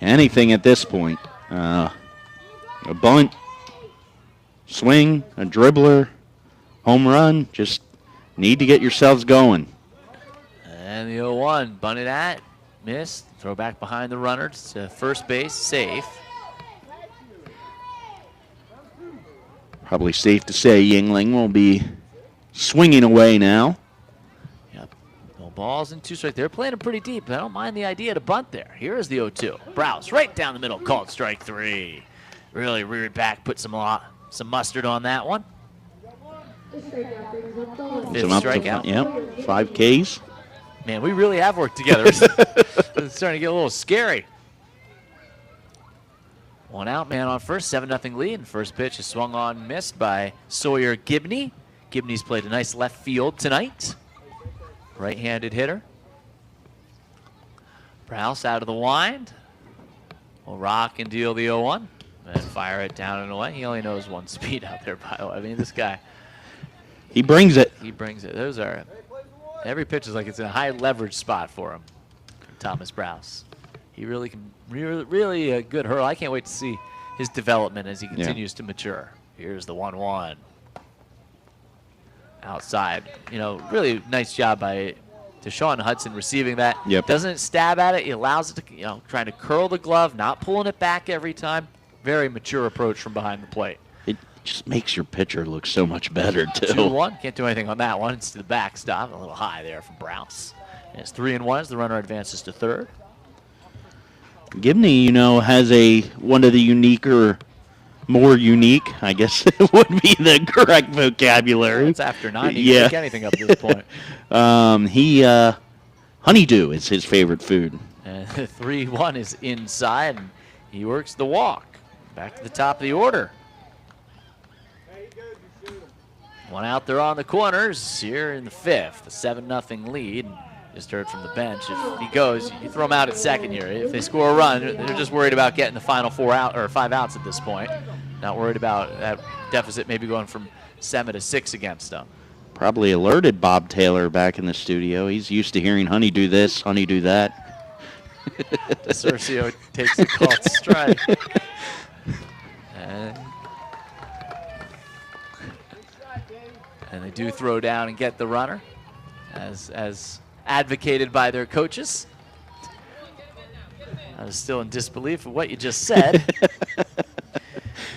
Speaker 3: Anything at this point. A bunt, swing, a dribbler, home run. Just need to get yourselves going.
Speaker 2: And the 0-1 bunted at, missed. Throw back behind the runner to first base, safe.
Speaker 3: Probably safe to say Yingling will be swinging away now.
Speaker 2: Yep. No balls and 2 strikes. They're playing it pretty deep. I don't mind the idea to bunt there. Here is the 0-2. Browse right down the middle, called strike 3. Really reared back, put some mustard on that one. Fifth strikeout.
Speaker 3: Yep, 5 Ks.
Speaker 2: Man, we really have worked together. It's starting to get a little scary. 1 out, man on first, 7-0 lead. And first pitch is swung on, missed by Sawyer Gibney. Gibney's played a nice left field tonight. Right-handed hitter. Browse out of the wind. Will rock and deal the 0-1. And fire it down and away. He only knows 1 speed out there, by the way. I mean, this guy.
Speaker 3: He brings it.
Speaker 2: He brings it. Those are, every pitch is like it's in a high leverage spot for him. Thomas Browse. He really can, really a good hurl. I can't wait to see his development as he continues to mature. Here's the 1-1. outside. You know, really nice job by Deshaun Hudson receiving that.
Speaker 3: Yep.
Speaker 2: Doesn't stab at it. He allows it to, you know, trying to curl the glove, not pulling it back every time. Very mature approach from behind the plate.
Speaker 3: It just makes your pitcher look so much better, too.
Speaker 2: 2-1. Can't do anything on that one. It's to the backstop. A little high there from Browse. And it's 3-1 as the runner advances to third.
Speaker 3: Gibney, you know, has one of the more unique, I guess would be the correct vocabulary.
Speaker 2: It's after 9. You can pick anything up at this point.
Speaker 3: Honeydew is his favorite food.
Speaker 2: And 3-1 is inside, and he works the walk. Back to the top of the order. One out there on the corners here in the 5th. A 7-0 lead. Just heard from the bench. If he goes, you throw him out at second here. If they score a run, they're just worried about getting the final 5 outs at this point. Not worried about that deficit maybe going from 7 to 6 against them.
Speaker 3: Probably alerted Bob Taylor back in the studio. He's used to hearing honeydew this, honeydew that.
Speaker 2: Cercio takes the call to strike. And they do throw down and get the runner, as advocated by their coaches. I was still in disbelief of what you just said.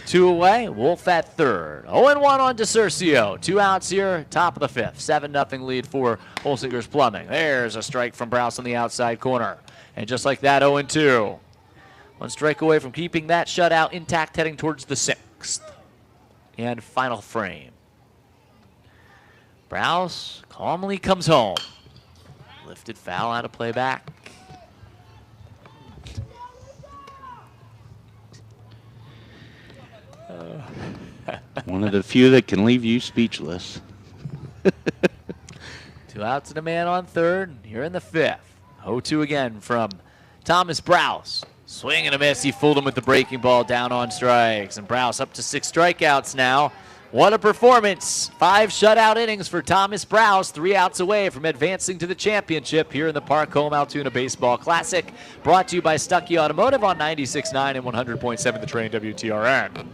Speaker 2: 2 away, Wolf at third. 0-1 on DeCercio. 2 outs here, top of the 5th. 7-0 lead for Holsinger's Plumbing. There's a strike from Browse on the outside corner. And just like that, 0-2. 1 strike away from keeping that shutout intact heading towards the 6th. And final frame. Browse calmly comes home. Lifted foul out of play back.
Speaker 3: One of the few that can leave you speechless.
Speaker 2: 2 outs and a man on third. Here in the 5th. 0-2 again from Thomas Browse. Swing and a miss. He fooled him with the breaking ball down on strikes. And Browse up to 6 strikeouts now. What a performance. 5 shutout innings for Thomas Browse. 3 outs away from advancing to the championship here in the Park Home Altoona Baseball Classic. Brought to you by Stuckey Automotive on 96.9 and 100.7 The Train WTRN.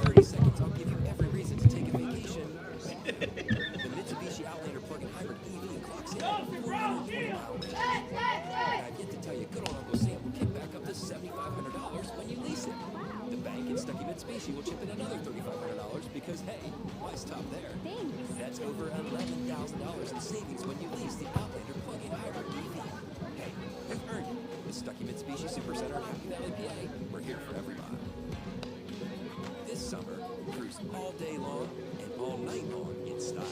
Speaker 5: 30 seconds, I'll give you every reason to take a vacation. The Mitsubishi Outlander plug-in hybrid EV clocks in at 420 miles. I've yet to tell you, good old Uncle Sam will kick back up to $7,500 when you lease it. The bank and Stuckey Mitsubishi will chip in another $3,500 because, hey, why stop there? That's over $11,000 in savings when you lease the Outlander plug-in hybrid EV. Hey, you've earned it. The Stuckey Mitsubishi Supercenter in Happy Valley, PA. We're here for every mile. This summer, cruise all day long and all night long in style.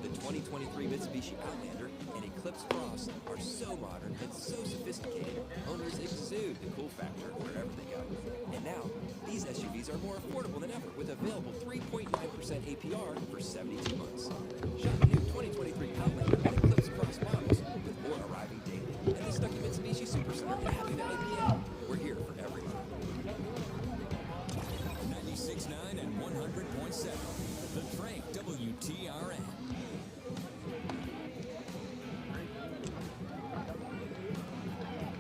Speaker 5: The 2023 Mitsubishi Outlander and Eclipse Cross are so modern and so sophisticated, owners exude the cool factor wherever they go. And now, these SUVs are more affordable than ever with available 3.9% APR for 72 months. Shop new 2023 Outlander and Eclipse Cross models with more arriving daily. And the Stuckey Mitsubishi Supercenter in Happy Valley, PA. We're here for every mile.
Speaker 7: 96.9 and 100.7. The Train WTRN.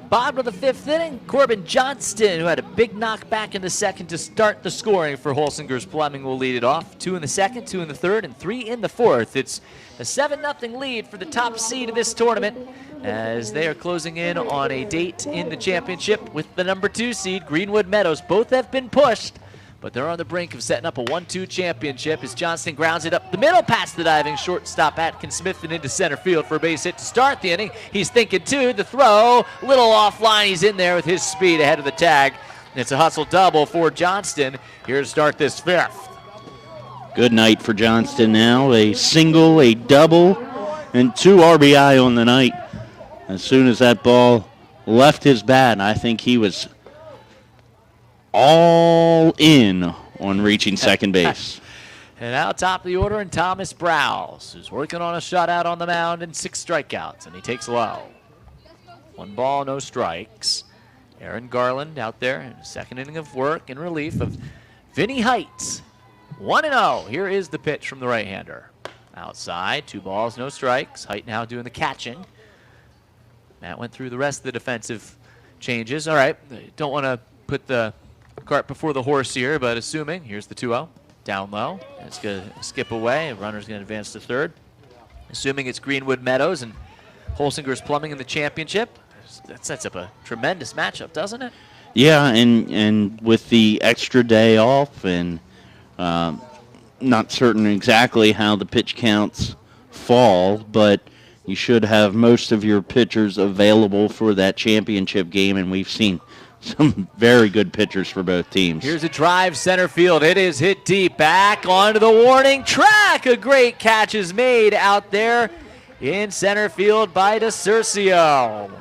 Speaker 2: Bottom of the 5th inning, Corbin Johnston, who had a big knock back in the 2nd to start the scoring for Holsinger's Plumbing, will lead it off. 2 in the 2nd, 2 in the 3rd, and 3 in the 4th. It's a 7-0 lead for the top seed of this tournament as they are closing in on a date in the championship with the number 2 seed, Greenwood Meadows. Both have been pushed, but they're on the brink of setting up a 1-2 championship as Johnston grounds it up the middle past the diving shortstop Atkins Smith and into center field for a base hit to start the inning. He's thinking 2, the throw, little offline. He's in there with his speed ahead of the tag. And it's a hustle double for Johnston here to start this 5th.
Speaker 3: Good night for Johnston now. A single, a double, and 2 RBI on the night. As soon as that ball left his bat, I think he was all in on reaching second base.
Speaker 2: And now top of the order, and Thomas Browse, who's working on a shutout on the mound and 6 strikeouts, and he takes low. 1 ball, no strikes. Aaron Garland out there in the 2nd inning of work in relief of Vinny Heights. 1-0. Here is the pitch from the right-hander. Outside, 2 balls, no strikes. Height now doing the catching. Matt went through the rest of the defensive changes. All right, don't want to put the cart before the horse here, but assuming, here's the 2-0. down low. It's going to skip away. Runner's going to advance to third. Assuming it's Greenwood Meadows and Holsinger's Plumbing in the championship. That sets up a tremendous matchup, doesn't it?
Speaker 3: Yeah, and with the extra day off and not certain exactly how the pitch counts fall, but you should have most of your pitchers available for that championship game, and we've seen some very good pitchers for both teams.
Speaker 2: Here's a drive center field. It is hit deep. Back onto the warning track. A great catch is made out there in center field by DeCurcio.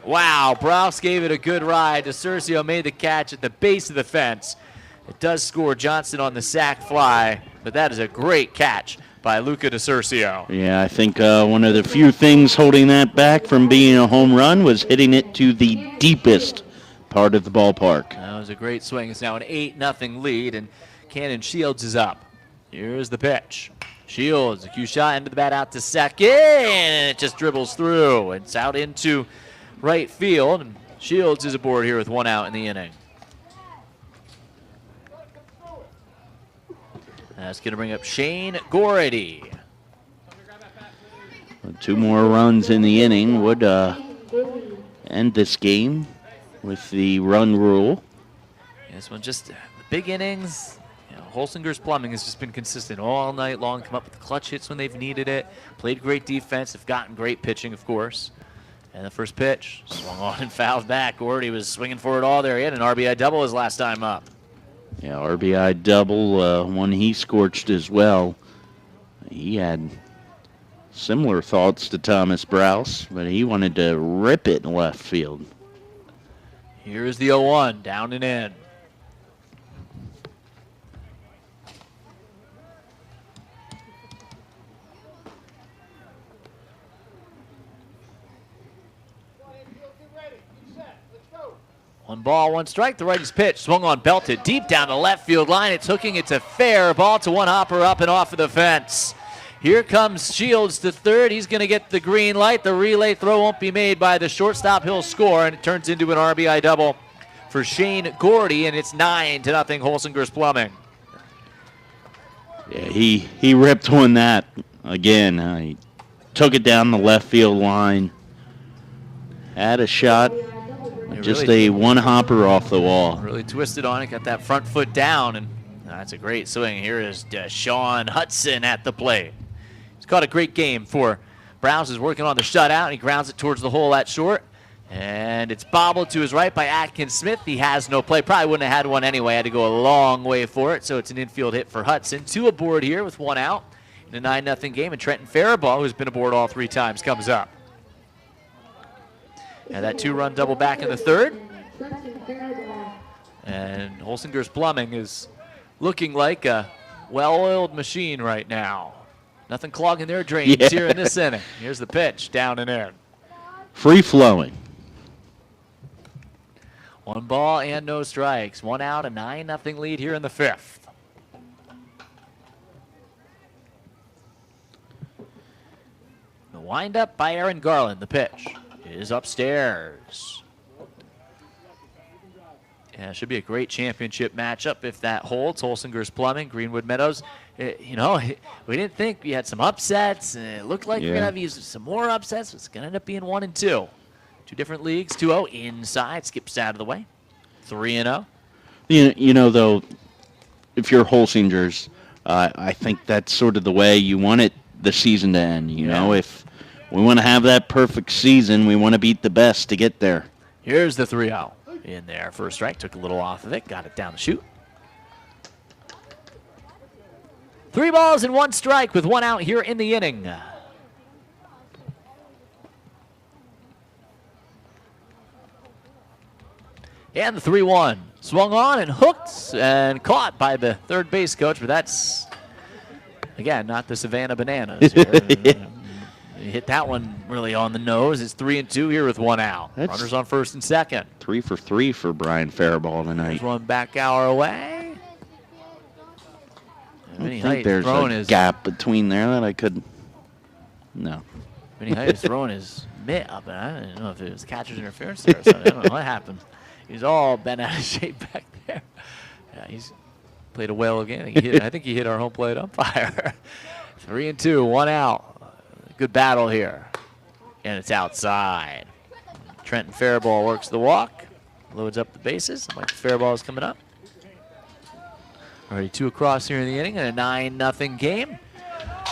Speaker 2: Wow, Browse gave it a good ride. DeCurcio made the catch at the base of the fence. It does score Johnson on the sac fly, but that is a great catch by Luca DeCurcio.
Speaker 3: Yeah, I think one of the few things holding that back from being a home run was hitting it to the deepest part of the ballpark.
Speaker 2: That was a great swing. It's now an 8-0 lead, and Cannon Shields is up. Here's the pitch. Shields, a cue shot into the bat out to second, and it just dribbles through. It's out into right field, and Shields is aboard here with 1 out in the inning. That's going to bring up Shane Gority.
Speaker 3: 2 more runs in the inning would end this game with the run rule.
Speaker 2: This one just the big innings. You know, Holsinger's Plumbing has just been consistent all night long, come up with the clutch hits when they've needed it, played great defense, have gotten great pitching, of course. And the first pitch, swung on and fouled back. Gordy was swinging for it all there. He had an RBI double his last time up.
Speaker 3: Yeah, RBI double, one he scorched as well. He had similar thoughts to Thomas Browse, but he wanted to rip it in left field.
Speaker 2: Here's the 0-1, down and in. One ball, one strike. The righty's pitch swung on, belted deep down the left field line. It's hooking. It's a fair ball to one hopper up and off of the fence. Here comes Shields to third. He's going to get the green light. The relay throw won't be made by the shortstop. He'll score, and it turns into an RBI double for Shane Gordy, and it's 9-0 Holsinger's Plumbing.
Speaker 3: Yeah, he ripped one that again. He took it down the left field line. Had a shot. Just
Speaker 2: really
Speaker 3: a one hopper off the wall.
Speaker 2: Really twisted on it, got that front foot down, and that's a great swing. Here is Deshaun Hudson at the plate. He's caught a great game for Browns. Is working on the shutout, and he grounds it towards the hole at short. And it's bobbled to his right by Atkins Smith. He has no play. Probably wouldn't have had one anyway. Had to go a long way for it, so it's an infield hit for Hudson. 2 aboard here with 1 out in a 9-0 game, and Trenton Faribault, who's been aboard all 3 times, comes up. And that 2-run double back in the third. And Holsinger's Plumbing is looking like a well-oiled machine right now. Nothing clogging their drains here in this inning. Here's the pitch, down and in.
Speaker 3: Free-flowing.
Speaker 2: 1 ball and no strikes. 1 out, a 9-0 lead here in the 5th. The windup by Aaron Garland. The pitch is upstairs. Yeah, it should be a great championship matchup if that holds. Holsinger's Plumbing, Greenwood Meadows. You know, we didn't think we had some upsets. It looked like we're going to have some more upsets. It's going to end up being 1 and 2. 2 different leagues. 2-0 inside. Skips out of the way. 3-0.
Speaker 3: You know, though, if you're Holsingers, I think that's sort of the way you want it the season to end. You know, if we want to have that perfect season, we want to beat the best to get there.
Speaker 2: Here's the 3-0 in there. First strike, took a little off of it, got it down the chute. 3 balls and 1 strike with 1 out here in the inning. And the 3-1 swung on and hooked and caught by the third base coach, but that's, again, not the Savannah Bananas here. He hit that one really on the nose. It's 3-2 here with 1 out. Runners on first and second.
Speaker 3: 3 for 3 for Brian Faribault tonight.
Speaker 2: There's one back hour away.
Speaker 3: I think there's a gap between there that I could. No.
Speaker 2: Vinny Height is throwing his mitt up, and I don't know if it was catcher's interference there or something. I don't know what happened. He's all bent out of shape back there. Yeah, he's Played a well game. I think he hit our home plate umpire. 3-2, 1 out. Good battle here. And it's outside. Trenton Fairball works the walk. Loads up the bases. Mike Fairball is coming up. Already 2 across here in the inning and a 9-0 game.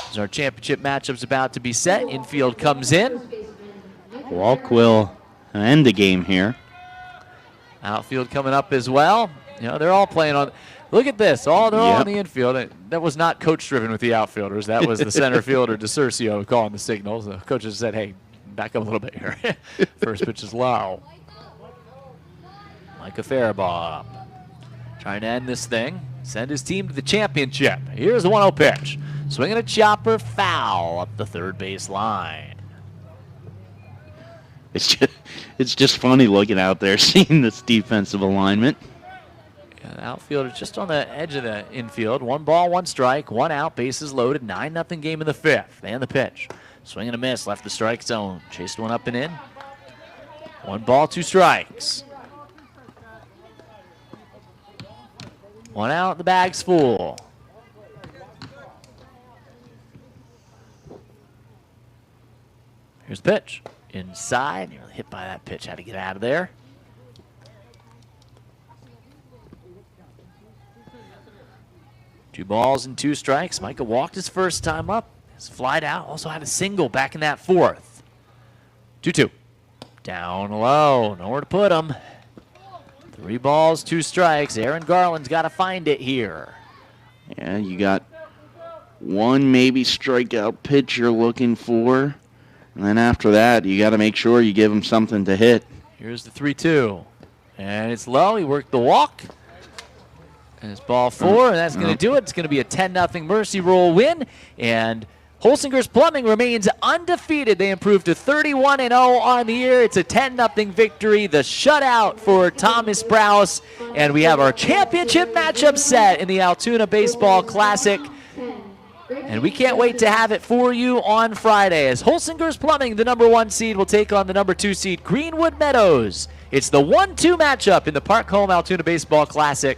Speaker 2: As our championship matchup's about to be set. Infield comes in.
Speaker 3: Walk will end the game here.
Speaker 2: Outfield coming up as well. You know, they're all playing on. Look at this. They're all on the infield. That was not coach-driven with the outfielders. That was the center fielder, DeCurcio, calling the signals. The coaches said, hey, back up a little bit here. First pitch is low. Micah Fairball up. Trying to end this thing. Send his team to the championship. Here's the 1-0 pitch. Swinging a chopper, foul up the third base line.
Speaker 3: It's just funny looking out there, seeing this defensive alignment.
Speaker 2: Yeah, the outfielder just on the edge of the infield. 1 ball, 1 strike, 1 out, bases loaded. 9-0 game in the 5th. And the pitch. Swing and a miss, left the strike zone. Chased one up and in. 1 ball, 2 strikes. 1 out, the bag's full. Here's the pitch. Inside, nearly hit by that pitch. Had to get out of there. Two balls and 2 strikes. Micah walked his first time up. He's flied out. Also had a single back in that 4th. 2-2. Down low. Nowhere to put him. 3 balls, 2 strikes. Aaron Garland's got to find it here.
Speaker 3: Yeah, you got 1 maybe strikeout pitch you're looking for. And then after that, you got to make sure you give him something to hit.
Speaker 2: Here's the 3-2. And it's low. He worked the walk. And it's ball 4, and that's going to do it. It's going to be a 10-0 Mercy Roll win. And Holsinger's Plumbing remains undefeated. They improved to 31-0 on the year. It's a 10-0 victory. The shutout for Thomas Browse. And we have our championship matchup set in the Altoona Baseball Classic. And we can't wait to have it for you on Friday as Holsinger's Plumbing, the #1 seed, will take on the #2 seed Greenwood Meadows. It's the 1-2 matchup in the Park Home Altoona Baseball Classic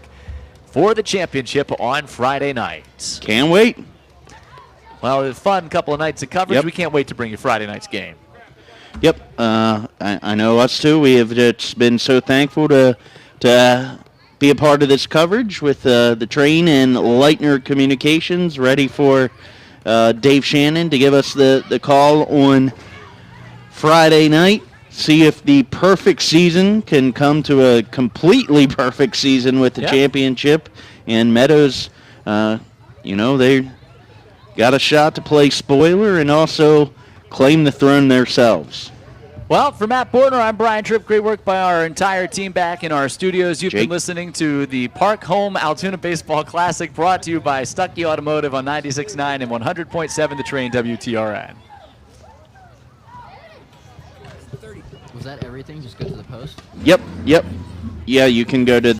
Speaker 2: for the championship on Friday night.
Speaker 3: Can't wait.
Speaker 2: Well, it's a fun couple of nights of coverage.
Speaker 3: Yep.
Speaker 2: We can't wait to bring you Friday night's game.
Speaker 3: Yep. I know us too. We have just been so thankful to be a part of this coverage with the Train and Leitner Communications, ready for Dave Shannon to give us the call on Friday night. See if the perfect season can come to a completely perfect season with the championship. And Meadows, they got a shot to play spoiler and also claim the throne themselves.
Speaker 2: Well, for Matt Bortner, I'm Brian Tripp. Great work by our entire team back in our studios. You've been listening to the Park Home Altoona Baseball Classic, brought to you by Stuckey Automotive on 96.9 and 100.7 The Train WTRN.
Speaker 1: Was that everything? Just go to the post?
Speaker 3: Yep. Yeah, you can go to